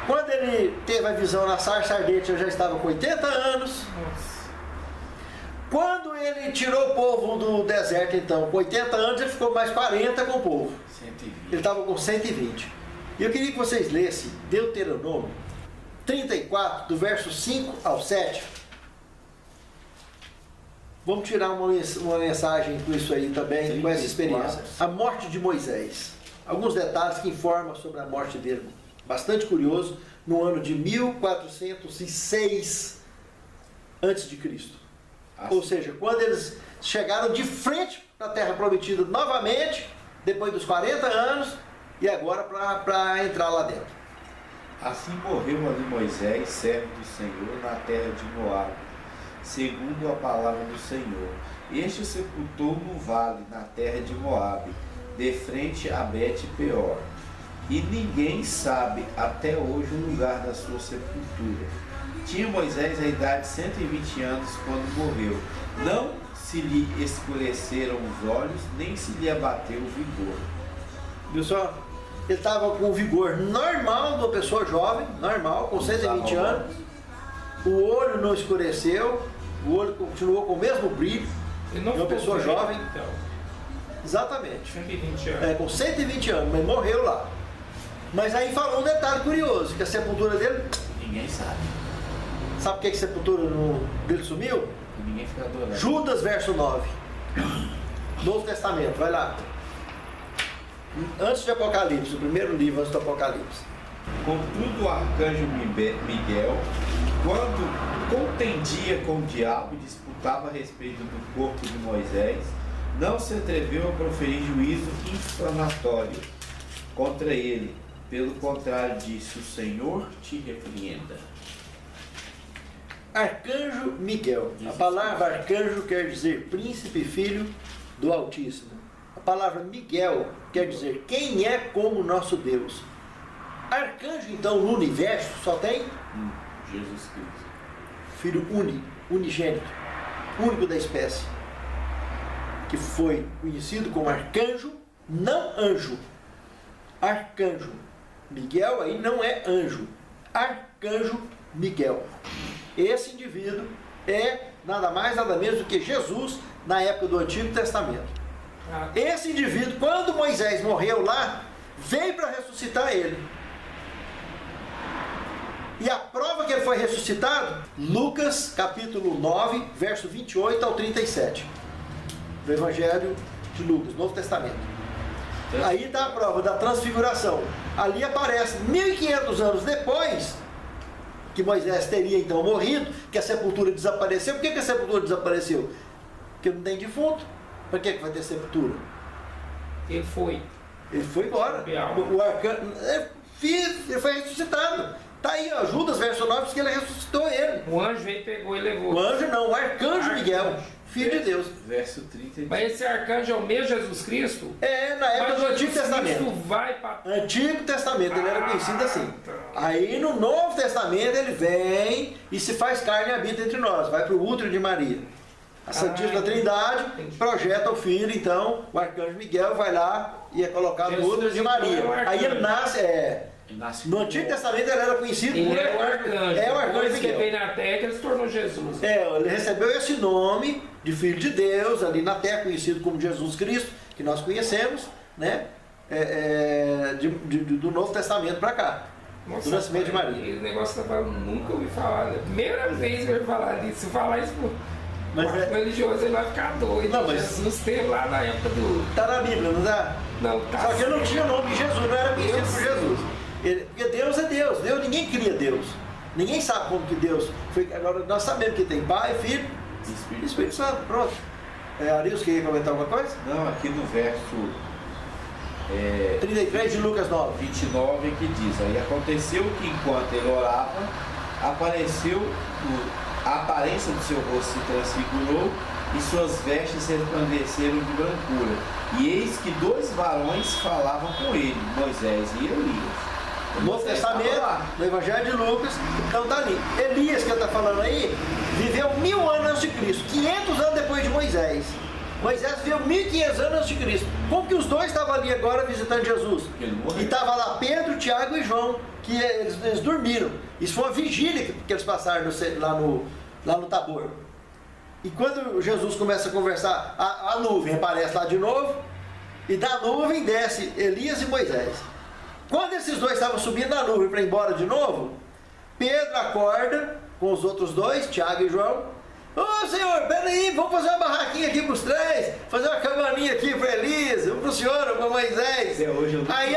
quando ele teve a visão na sarça ardente, ele já estava com 80 anos. Quando ele tirou o povo do deserto, então, com 80 anos, ele ficou mais 40 com o povo. 120. Ele estava com 120. E eu queria que vocês lessem Deuteronômio 34, do verso 5 ao 7. Vamos tirar uma mensagem com isso aí também, 34. Com essa experiência. A morte de Moisés. Alguns detalhes que informam sobre a morte dele. Bastante curioso, no ano de 1406 a.C. Ou seja, quando eles chegaram de frente para a Terra Prometida novamente, depois dos 40 anos, e agora para entrar lá dentro. Assim morreu ali Moisés, servo do Senhor, na terra de Moabe, segundo a palavra do Senhor. Este sepultou no vale, na terra de Moabe, de frente a Bet-peor. E ninguém sabe até hoje o lugar da sua sepultura. Tinha Moisés a idade de 120 anos quando morreu. Não se lhe escureceram os olhos, nem se lhe abateu o vigor. Viu só? Ele estava com o vigor normal de uma pessoa jovem, normal, com 120 anos. O olho não escureceu, o olho continuou com o mesmo brilho de uma pessoa jovem. Então, exatamente. 120 anos. Com 120 anos, mas morreu lá. Mas aí falou um detalhe curioso, que a sepultura dele... Ninguém sabe. Sabe por que a sepultura dele sumiu? Ninguém fica adorando. Judas, verso 9. Novo Testamento, vai lá. Antes de Apocalipse, o primeiro livro antes do Apocalipse. Contudo, o arcanjo Miguel, quando contendia com o diabo e disputava a respeito do corpo de Moisés, não se atreveu a proferir juízo inflamatório contra ele. Pelo contrário, disse: o Senhor te repreenda. Arcanjo Miguel. A palavra arcanjo quer dizer príncipe, filho do Altíssimo. A palavra Miguel quer dizer quem é como nosso Deus. Arcanjo, então, no universo só tem Jesus Cristo. Filho unigênito, único da espécie, que foi conhecido como arcanjo, não anjo. Arcanjo Miguel aí não é anjo. Arcanjo Miguel. Esse indivíduo é nada mais, nada menos do que Jesus na época do Antigo Testamento. Esse indivíduo, quando Moisés morreu lá, veio para ressuscitar ele. E a prova que ele foi ressuscitado, Lucas capítulo 9, verso 28 ao 37. Do Evangelho de Lucas, Novo Testamento. Aí está a prova da transfiguração. Ali aparece 1500 anos depois que Moisés teria então morrido, que a sepultura desapareceu. Por que a sepultura desapareceu? Porque não tem defunto. Para que vai ter sepultura? Ele foi embora. O arcanjo, ele foi ressuscitado. Está aí, ó, Judas, verso 9, diz que ele ressuscitou ele. O anjo veio, pegou e levou. O anjo não, o arcanjo Miguel, filho de Deus. Verso 30. Mas esse arcanjo é o mesmo Jesus Cristo? É, na época do Antigo Testamento. Vai pra... Antigo Testamento, ele era conhecido assim. Aí no Novo Testamento ele vem e se faz carne e habita entre nós. Vai para o útero de Maria. A Santíssima Trindade projeta o Filho, então o arcanjo Miguel vai lá e é colocado no útero de Maria. Aí ele nasce, no Antigo Testamento ele era conhecido por... Ele é o arcanjo. É o arcanjo Depois Miguel. que veio na terra, ele se tornou Jesus. Ele recebeu esse nome de Filho de Deus, ali na terra, conhecido como Jesus Cristo, que nós conhecemos, né? Do Novo Testamento para cá. Nossa, do nascimento de Maria. Esse negócio que eu nunca ouvi falar. Né? Primeira vez que eu ouvi falar disso. Se falar isso, Mas O religioso ele vai ficar doido. Não, mas- Jesus teve lá na época do. tá na Bíblia, não tá? Não, tá. Só que ele não tinha o nome de Jesus, não era conhecido por Jesus. Porque Deus é Deus. Ninguém cria Deus. Ninguém sabe como que Deus foi. Agora nós sabemos que tem Pai, Filho e Espírito Santo. Pronto. Arius, queria comentar alguma coisa? Não, aqui no verso 33 de Lucas 9. 29 que diz: Aí aconteceu que enquanto ele orava, a aparência do seu rosto se transfigurou e suas vestes resplandeceram de brancura. E eis que 2 varões falavam com ele, Moisés e Elias. No Novo Testamento, no Evangelho de Lucas, então tá ali. Elias, que eu estou falando aí, viveu 1000 anos antes de Cristo, 500 anos depois de Moisés. Moisés viveu 1500 anos antes de Cristo. Como que os dois estavam ali agora visitando Jesus? E estava lá Pedro, Tiago e João, que eles dormiram. Isso foi uma vigília que eles passaram lá no Tabor. E quando Jesus começa a conversar, a nuvem aparece lá de novo, e da nuvem desce Elias e Moisés. Quando esses dois estavam subindo na nuvem para ir embora de novo, Pedro acorda com os outros dois, Tiago e João. Ô senhor, peraí, vamos fazer uma barraquinha aqui para os 3, fazer uma cabaninha aqui para Elias, para o senhor, para Moisés. Aí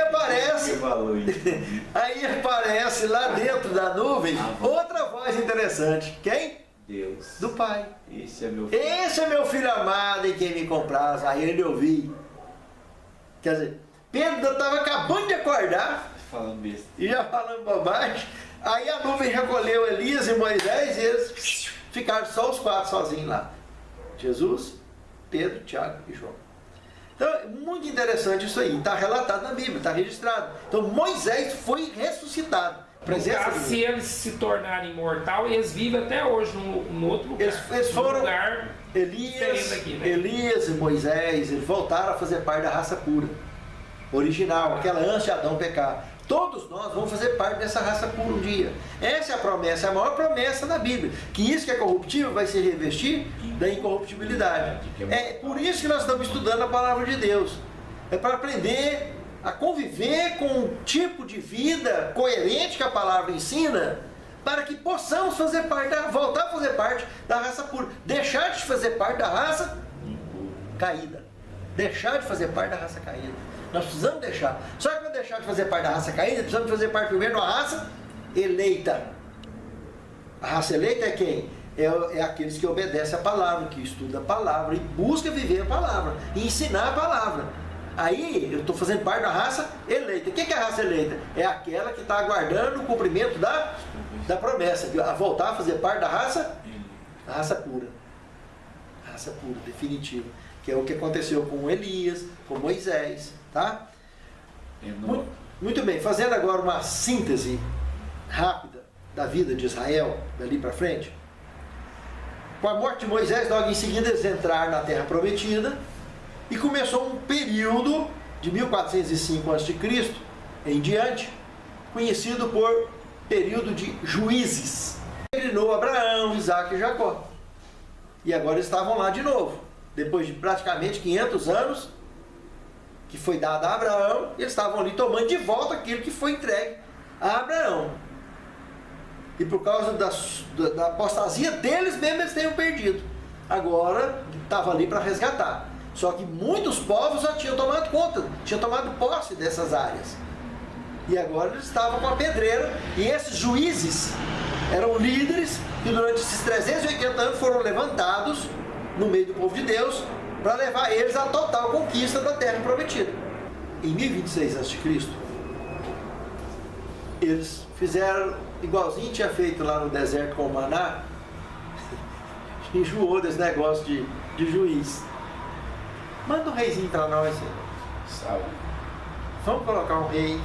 aparece lá dentro da nuvem outra voz interessante. Quem? Deus. Do Pai. Esse é meu filho. Esse é meu filho amado em quem me compraz. Aí ele ouviu. Quer dizer, Pedro estava acabando de acordar. Falando besta. E já falando bobagem. Aí a nuvem recolheu Elias e Moisés e eles ficaram só os 4 sozinhos lá. Jesus, Pedro, Tiago e João. Então, é muito interessante isso aí. Está relatado na Bíblia, está registrado. Então, Moisés foi ressuscitado. Se eles se tornarem imortal, eles vivem até hoje no outro lugar. Eles foram... lugar aqui, né? Elias e Moisés, eles voltaram a fazer parte da raça pura. Original, aquela antes de Adão pecar. Todos nós vamos fazer parte dessa raça pura um dia. Essa é a promessa, é a maior promessa da Bíblia. Que isso que é corruptível vai se revestir da incorruptibilidade. É por isso que nós estamos estudando a palavra de Deus. É para aprender a conviver com um tipo de vida coerente que a palavra ensina, para que possamos fazer parte, voltar a fazer parte da raça pura. Deixar de fazer parte da raça caída. Deixar de fazer parte da raça caída. Nós precisamos deixar. Só que para deixar de fazer parte da raça caída, precisamos fazer parte primeiro da raça eleita. A raça eleita é quem? É aqueles que obedecem a palavra, que estudam a palavra e buscam viver a palavra, e ensinar a palavra. Aí eu estou fazendo parte da raça eleita. O que é a raça eleita? É aquela que está aguardando o cumprimento da promessa, a voltar a fazer parte da raça pura. Raça pura, definitiva. Que é o que aconteceu com Elias, com Moisés. Tá? Muito bem, fazendo agora uma síntese rápida da vida de Israel, dali para frente. Com a morte de Moisés, logo em seguida eles entraram na Terra Prometida e começou um período de 1405 a.C. em diante, conhecido por período de juízes. Reinou Abraão, Isaac e Jacó. E agora eles estavam lá de novo. Depois de praticamente 500 anos que foi dado a Abraão, eles estavam ali tomando de volta aquilo que foi entregue a Abraão. E por causa da apostasia deles mesmo, eles tenham perdido. Agora, estava ali para resgatar. Só que muitos povos já tinham tomado conta, tinham tomado posse dessas áreas. E agora eles estavam com a pedreira, e esses juízes eram líderes que durante esses 380 anos foram levantados no meio do povo de Deus, para levar eles à total conquista da Terra Prometida. Em 1026 a.C., eles fizeram igualzinho tinha feito lá no deserto com o maná, enjoou desse negócio de juiz. Manda um reizinho para nós. Saúde. Vamos colocar um rei.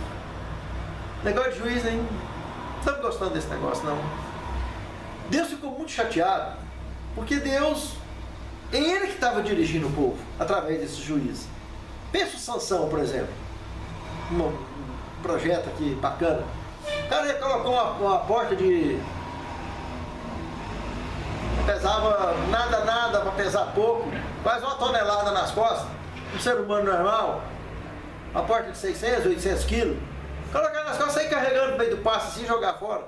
Negócio de juiz, hein? Não estamos gostando desse negócio, não. Deus ficou muito chateado, porque Deus... Ele que estava dirigindo o povo, através desses juízes. Pensa o Sansão, por exemplo. Um projeto aqui bacana. O cara colocou uma porta de... pesava nada para pesar pouco, quase 1 tonelada nas costas. Um ser humano normal. Uma porta de 600, 800 quilos. Colocar nas costas, sair carregando no meio do passo assim e jogar fora.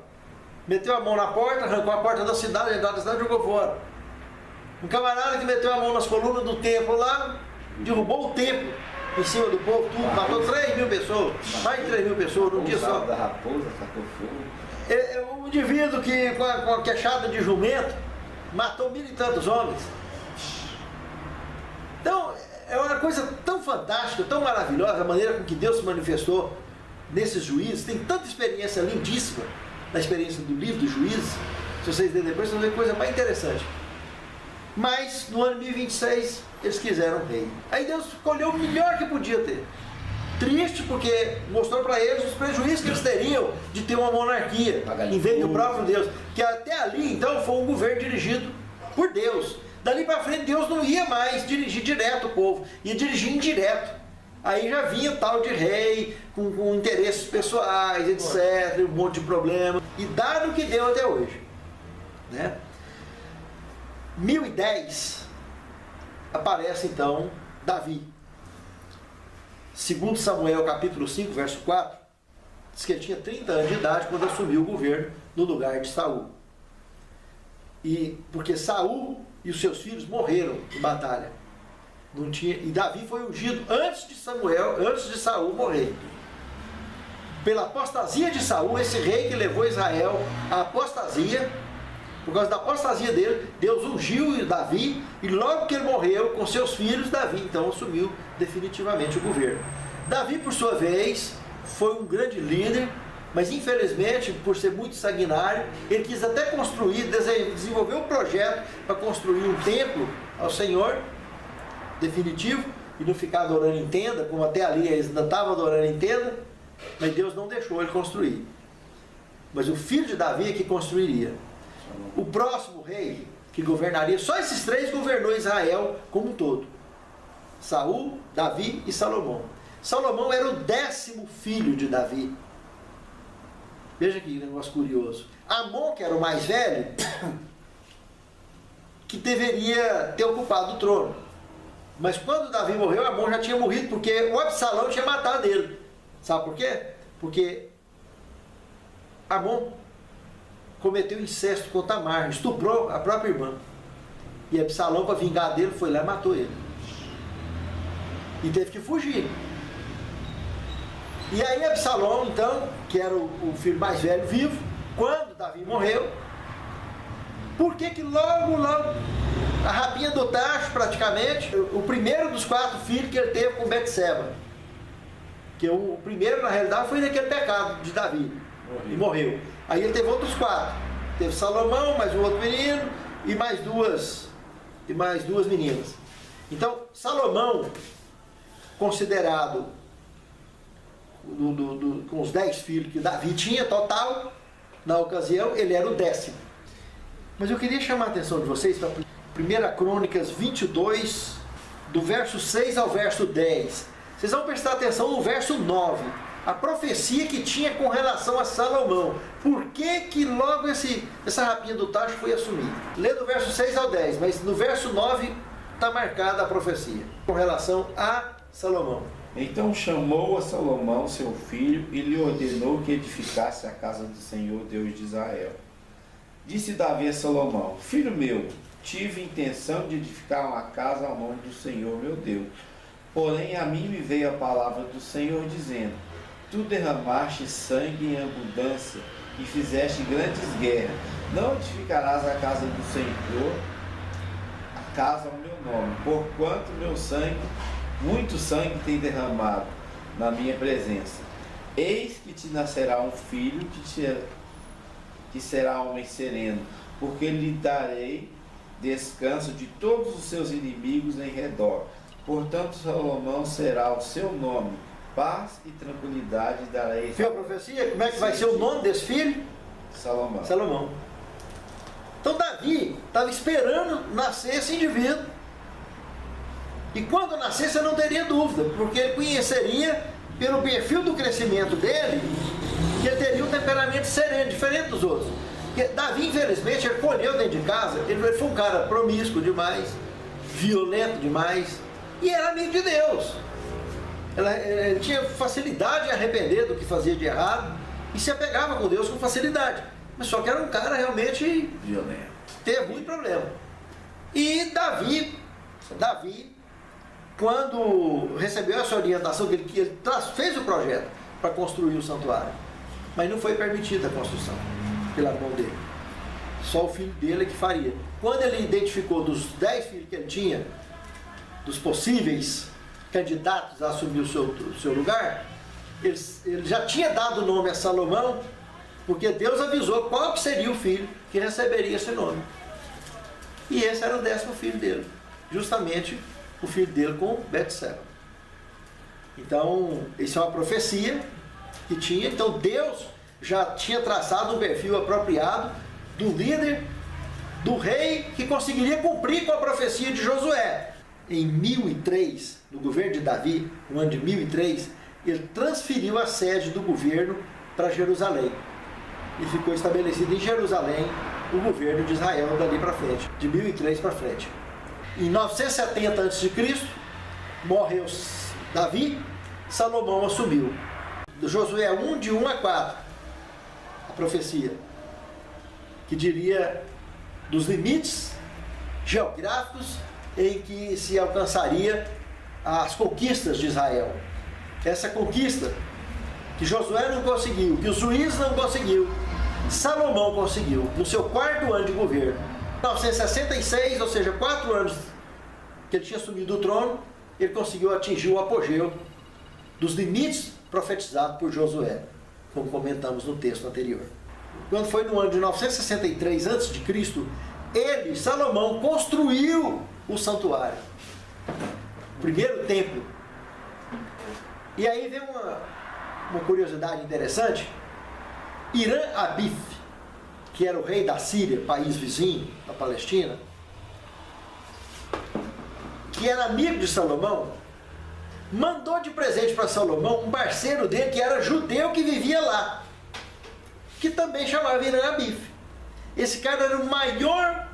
Meteu a mão na porta, arrancou a porta da cidade, entrou da cidade e jogou fora. Um camarada que meteu a mão nas colunas do templo lá, derrubou o templo em cima do povo, tudo, matou 3 mil pessoas, mais de 3 mil pessoas num dia só. Da raposa, sacou fogo. Um indivíduo que com a queixada de jumento matou 1.000 e tantos homens. Então, é uma coisa tão fantástica, tão maravilhosa a maneira com que Deus se manifestou nesses juízes. Tem tanta experiência lindíssima na experiência do livro dos juízes. Se vocês lerem depois, vocês vão ver coisa mais interessante. Mas no ano 1026 eles quiseram um rei. Aí Deus escolheu o melhor que podia ter. Triste porque mostrou para eles os prejuízos que eles teriam de ter uma monarquia em vez do próprio Deus. Que até ali então foi um governo dirigido por Deus. Dali para frente Deus não ia mais dirigir direto o povo, ia dirigir indireto. Aí já vinha tal de rei com interesses pessoais, etc, um monte de problema. E dá no que deu até hoje, né? 1010 aparece então Davi. Segundo Samuel capítulo 5, verso 4, diz que ele tinha 30 anos de idade quando assumiu o governo no lugar de Saul. E porque Saul e os seus filhos morreram em batalha. Não tinha, e Davi foi ungido antes de Saul morrer. Pela apostasia de Saul, esse rei que levou Israel à apostasia, por causa da apostasia dele, Deus ungiu Davi, e logo que ele morreu com seus filhos, Davi então assumiu definitivamente o governo. Davi, por sua vez, foi um grande líder, mas infelizmente, por ser muito sanguinário, ele quis até construir, desenvolver um projeto para construir um templo ao Senhor, definitivo, e não ficar adorando em tenda, como até ali eles ainda estavam adorando em tenda, mas Deus não deixou ele construir. Mas o filho de Davi é que construiria. O próximo rei que governaria, só esses 3 governou Israel como um todo: Saul, Davi e Salomão. Salomão era o 10º filho de Davi. Veja que negócio curioso. Amon, que era o mais velho, que deveria ter ocupado o trono. Mas quando Davi morreu, Amon já tinha morrido, porque o Absalão tinha matado ele. Sabe por quê? Porque Amon cometeu incesto com Tamar, estuprou a própria irmã. E Absalão, para vingar dele, foi lá e matou ele. E teve que fugir. E aí Absalão, então, que era o filho mais velho vivo, quando Davi morreu, por que logo, a rapinha do tacho, praticamente, o primeiro dos 4 filhos que ele teve com Betseba, que o primeiro, na realidade, foi naquele pecado de Davi, e morreu. Aí ele teve outros 4, teve Salomão, mais um outro menino, e mais duas meninas. Então, Salomão, considerado com os 10 filhos que Davi tinha total, na ocasião, ele era o 10º. Mas eu queria chamar a atenção de vocês para 1 Crônicas 22, do verso 6 ao verso 10. Vocês vão prestar atenção no verso 9, a profecia que tinha com relação a Salomão. Por que logo essa rapinha do tacho foi assumida? Lê do verso 6 ao 10, mas no verso 9 está marcada a profecia com relação a Salomão. Então chamou a Salomão, seu filho, e lhe ordenou que edificasse a casa do Senhor, Deus de Israel. Disse Davi a Salomão: Filho meu, tive intenção de edificar uma casa ao nome do Senhor, meu Deus. Porém a mim me veio a palavra do Senhor, dizendo: Tu derramaste sangue em abundância e fizeste grandes guerras. Não edificarás a casa do Senhor, a casa ao meu nome, porquanto meu sangue, muito sangue tem derramado na minha presença. Eis que te nascerá um filho que será homem sereno, porque lhe darei descanso de todos os seus inimigos em redor. Portanto, Salomão será o seu nome. Paz e tranquilidade darei. Viu a profecia? Como é que vai ser o nome desse filho? Salomão. Salomão. Então Davi estava esperando nascer esse indivíduo. E quando nascesse, eu não teria dúvida, porque ele conheceria, pelo perfil do crescimento dele, que ele teria um temperamento sereno, diferente dos outros. Porque Davi, infelizmente, ele colheu dentro de casa, ele foi um cara promíscuo demais, violento demais, e era amigo de Deus. Ele tinha facilidade em arrepender do que fazia de errado, e se apegava com Deus com facilidade. Mas só que era um cara realmente violento. Teve muito problema. E Davi, quando recebeu essa orientação, que ele fez o projeto para construir o santuário, mas não foi permitida a construção pela mão dele. Só o filho dele que faria. Quando ele identificou dos 10 filhos que ele tinha, dos possíveis candidatos a assumir o seu lugar, ele já tinha dado o nome a Salomão, porque Deus avisou qual que seria o filho que receberia esse nome. E esse era o 10º filho dele, justamente o filho dele com Betseba. Então, isso é uma profecia que tinha. Então, Deus já tinha traçado um perfil apropriado do líder, do rei, que conseguiria cumprir com a profecia de Josué. Em 1003, no governo de Davi, no ano de 1003, ele transferiu a sede do governo para Jerusalém. E ficou estabelecido em Jerusalém o governo de Israel dali para frente, de 1003 para frente. Em 970 a.C., morreu Davi, Salomão assumiu. Josué 1, de 1 a 4, a profecia, que diria dos limites geográficos em que se alcançaria as conquistas de Israel. Essa conquista que Josué não conseguiu, que os juízes não conseguiu, Salomão conseguiu no seu 4º ano de governo. Em 966, ou seja, 4 anos que ele tinha assumido o trono, ele conseguiu atingir o apogeu dos limites profetizados por Josué, como comentamos no texto anterior. Quando foi no ano de 963 a.C., ele, Salomão, construiu o santuário, o primeiro templo. E aí vem uma curiosidade interessante. Irã Abif, que era o rei da Síria, país vizinho da Palestina, que era amigo de Salomão, mandou de presente para Salomão um parceiro dele que era judeu que vivia lá, que também chamava Irã Abif. Esse cara era o maior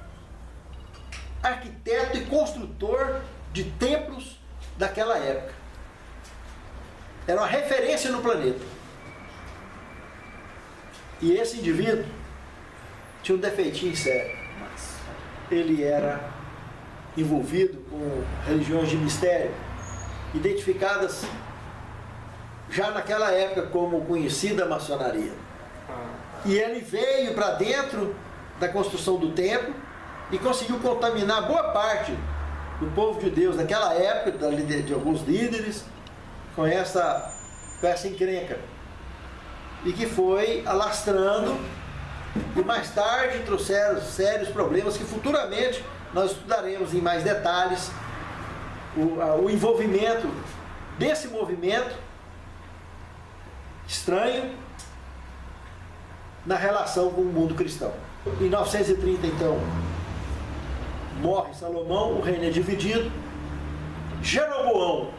arquiteto e construtor de templos daquela época. Era uma referência no planeta. E esse indivíduo tinha um defeitinho sério. Ele era envolvido com religiões de mistério, identificadas já naquela época como conhecida maçonaria. E ele veio para dentro da construção do templo e conseguiu contaminar boa parte do povo de Deus naquela época, de alguns líderes, com essa encrenca. E que foi alastrando, e mais tarde trouxeram sérios problemas que futuramente nós estudaremos em mais detalhes o envolvimento desse movimento estranho na relação com o mundo cristão. Em 930, então, morre Salomão, o reino é dividido. Jeroboão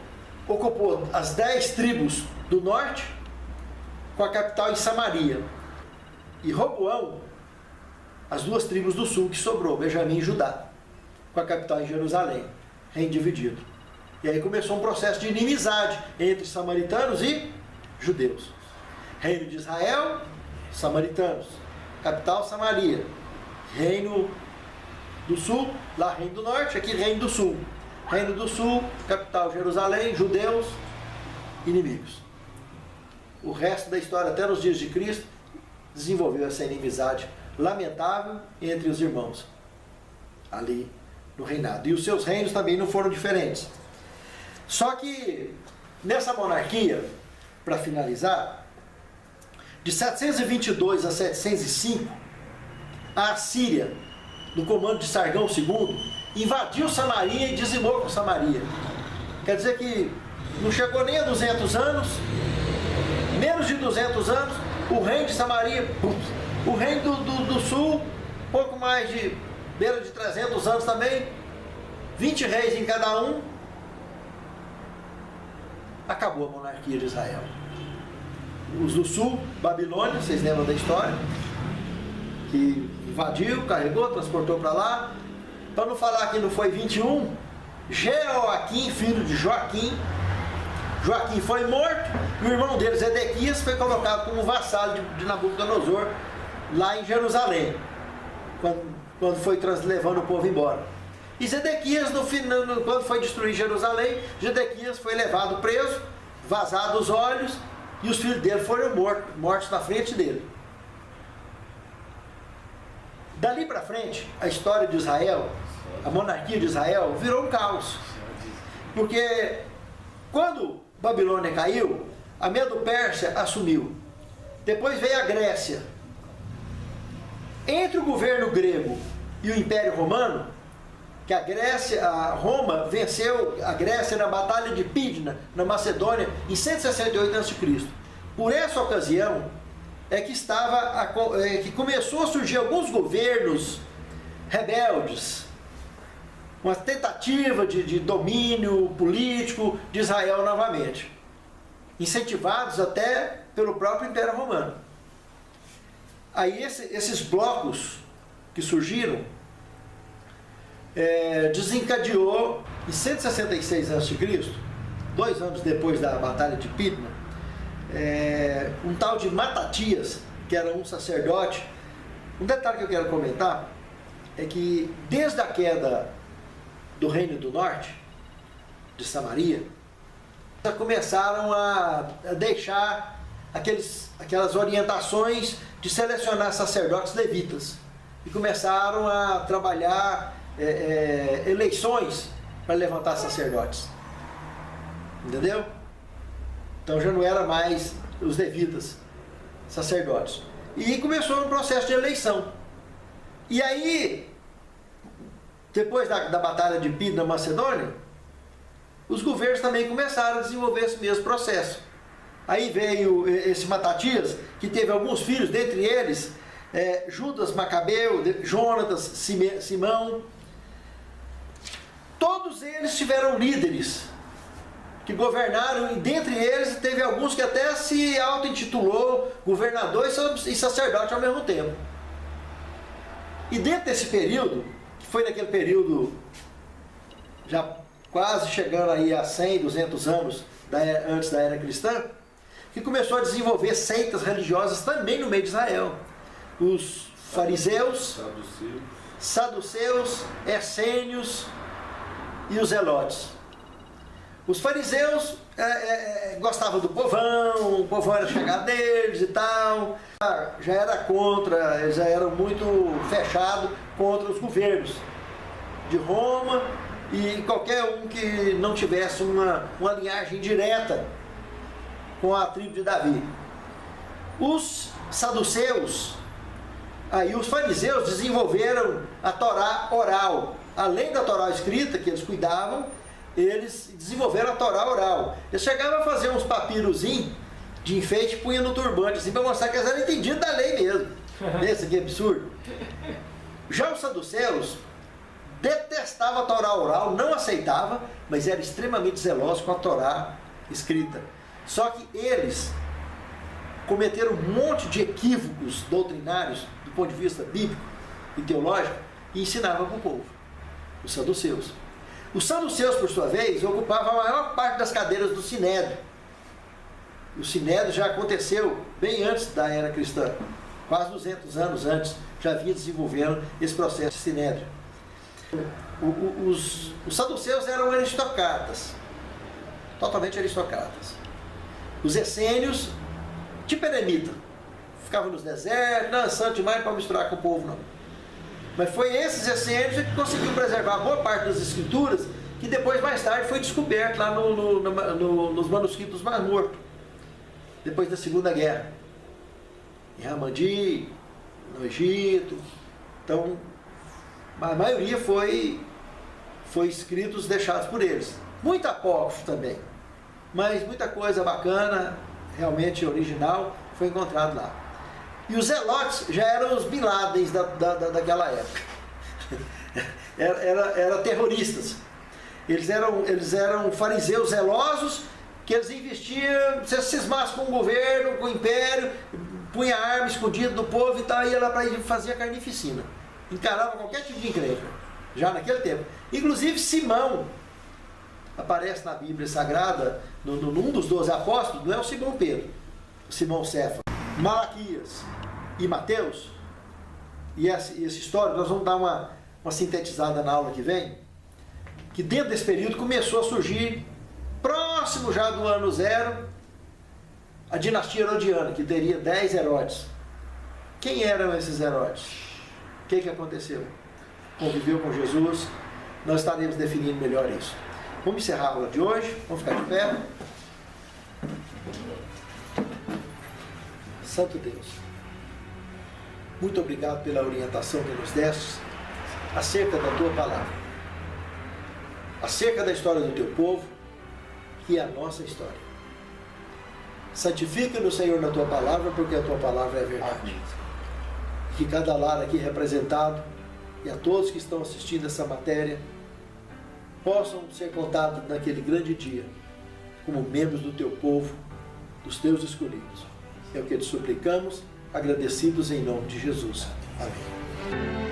ocupou as 10 tribos do norte, com a capital em Samaria. E Roboão, as 2 tribos do sul que sobrou, Benjamim e Judá, com a capital em Jerusalém, reino dividido. E aí começou um processo de inimizade entre samaritanos e judeus. Reino de Israel, samaritanos. Capital, Samaria. Reino do sul, lá Reino do Norte, aqui Reino do Sul. Reino do Sul, capital Jerusalém, judeus, inimigos. O resto da história, até nos dias de Cristo, desenvolveu essa inimizade lamentável entre os irmãos, ali no reinado. E os seus reinos também não foram diferentes. Só que, nessa monarquia, para finalizar, de 722 a 705, a Assíria, no comando de Sargão II, invadiu Samaria e dizimou com Samaria. Quer dizer que não chegou nem a 200 anos, menos de 200 anos, o reino de Samaria, o reino do sul, pouco mais de, beira de 300 anos também, 20 reis em cada um, acabou a monarquia de Israel. Os do sul, Babilônia, vocês lembram da história? Que invadiu, carregou, transportou para lá. Para não falar que não foi 21, Jeoaquim, filho de Joaquim, Joaquim foi morto, e o irmão dele, Zedequias, foi colocado como vassalo de Nabucodonosor, lá em Jerusalém, quando foi levando o povo embora. E Zedequias, quando foi destruir Jerusalém, Zedequias foi levado preso, vazado os olhos, e os filhos dele foram mortos na frente dele. Dali para frente, a história de Israel, a monarquia de Israel, virou um caos. Porque quando Babilônia caiu, a Medo-Pérsia assumiu. Depois veio a Grécia. Entre o governo grego e o Império Romano, que a Roma venceu a Grécia na Batalha de Pydna, na Macedônia, em 168 a.C. Por essa ocasião é que começou a surgir alguns governos rebeldes, uma tentativa de domínio político de Israel novamente, incentivados até pelo próprio Império Romano. Aí esses blocos que surgiram desencadeou em 166 a.C., 2 anos depois da Batalha de Pydna, um tal de Matatias, que era um sacerdote. Um detalhe que eu quero comentar é que desde a queda do Reino do Norte, de Samaria, começaram a deixar aquelas orientações de selecionar sacerdotes levitas e começaram a trabalhar eleições para levantar sacerdotes, entendeu? Então já não era mais os levitas sacerdotes, e começou um processo de eleição. E aí, depois da batalha de Pydna, na Macedônia, os governos também começaram a desenvolver esse mesmo processo. Aí veio esse Matatias, que teve alguns filhos, dentre eles Judas Macabeu, Jonatas, Simão. Todos eles tiveram líderes que governaram, e dentre eles teve alguns que até se auto-intitulou governador e sacerdote ao mesmo tempo. E dentro desse período, que foi naquele período já quase chegando aí a 100, 200 anos antes da era cristã, que começou a desenvolver seitas religiosas também no meio de Israel. Os fariseus, saduceus, essênios e os zelotes. Os fariseus gostavam do povão, o povão era chegado deles e tal, já era contra, eles já eram muito fechados contra os governos de Roma e qualquer um que não tivesse uma linhagem direta com a tribo de Davi. Os saduceus, aí os fariseus desenvolveram a Torá oral. Além da Torá escrita, que eles cuidavam, eles desenvolveram a Torá oral. Eles chegavam a fazer uns papirozinhos de enfeite e punham no turbante, assim, para mostrar que eles eram entendidos da lei mesmo. Esse aqui é absurdo. Já os saduceus detestavam a Torá oral, não aceitava, mas eram extremamente zelosos com a Torá escrita. Só que eles cometeram um monte de equívocos doutrinários, do ponto de vista bíblico e teológico, e ensinavam para o povo, os saduceus. Os saduceus, por sua vez, ocupavam a maior parte das cadeiras do Sinédrio. O Sinédrio já aconteceu bem antes da era cristã, quase 200 anos antes, já vinha desenvolvendo esse processo de Sinédrio. Os saduceus eram aristocratas, totalmente aristocratas. Os essênios, tipo eremita, ficavam nos desertos, não é santo demais para misturar com o povo, não. Mas foi esses essênios que conseguiram preservar boa parte das escrituras, que depois, mais tarde, foi descoberto lá nos manuscritos Mar Morto, depois da Segunda Guerra, em Ramandi, no Egito. Então, a maioria foi escritos deixados por eles. Muito apócrifo também, mas muita coisa bacana, realmente original, foi encontrado lá. E os zelotes já eram os Bin Ladens daquela época. Eram terroristas. Eles eram fariseus zelosos, que eles investiam, se cismassem com o governo, com o império, punha arma escondida do povo e tal, ia lá para fazer a carnificina. Encarava qualquer tipo de encrenca, já naquele tempo. Inclusive Simão aparece na Bíblia Sagrada, num dos 12 apóstolos, não é o Simão Pedro, o Simão Céfalo. Malaquias e Mateus, e essa história, nós vamos dar uma sintetizada na aula que vem, que dentro desse período começou a surgir, próximo já do ano 0, a dinastia herodiana, que teria 10 Herodes. Quem eram esses Herodes? O que aconteceu? Conviveu com Jesus, nós estaremos definindo melhor isso. Vamos encerrar a aula de hoje, vamos ficar de pé. Santo Deus, muito obrigado pela orientação que nos deste acerca da tua palavra, acerca da história do teu povo, que é a nossa história. Santifica-nos, Senhor, na tua palavra, porque a tua palavra é verdade. Que cada lar aqui representado e a todos que estão assistindo essa matéria possam ser contados naquele grande dia como membros do teu povo, dos teus escolhidos. É o que te suplicamos, agradecidos em nome de Jesus. Amém.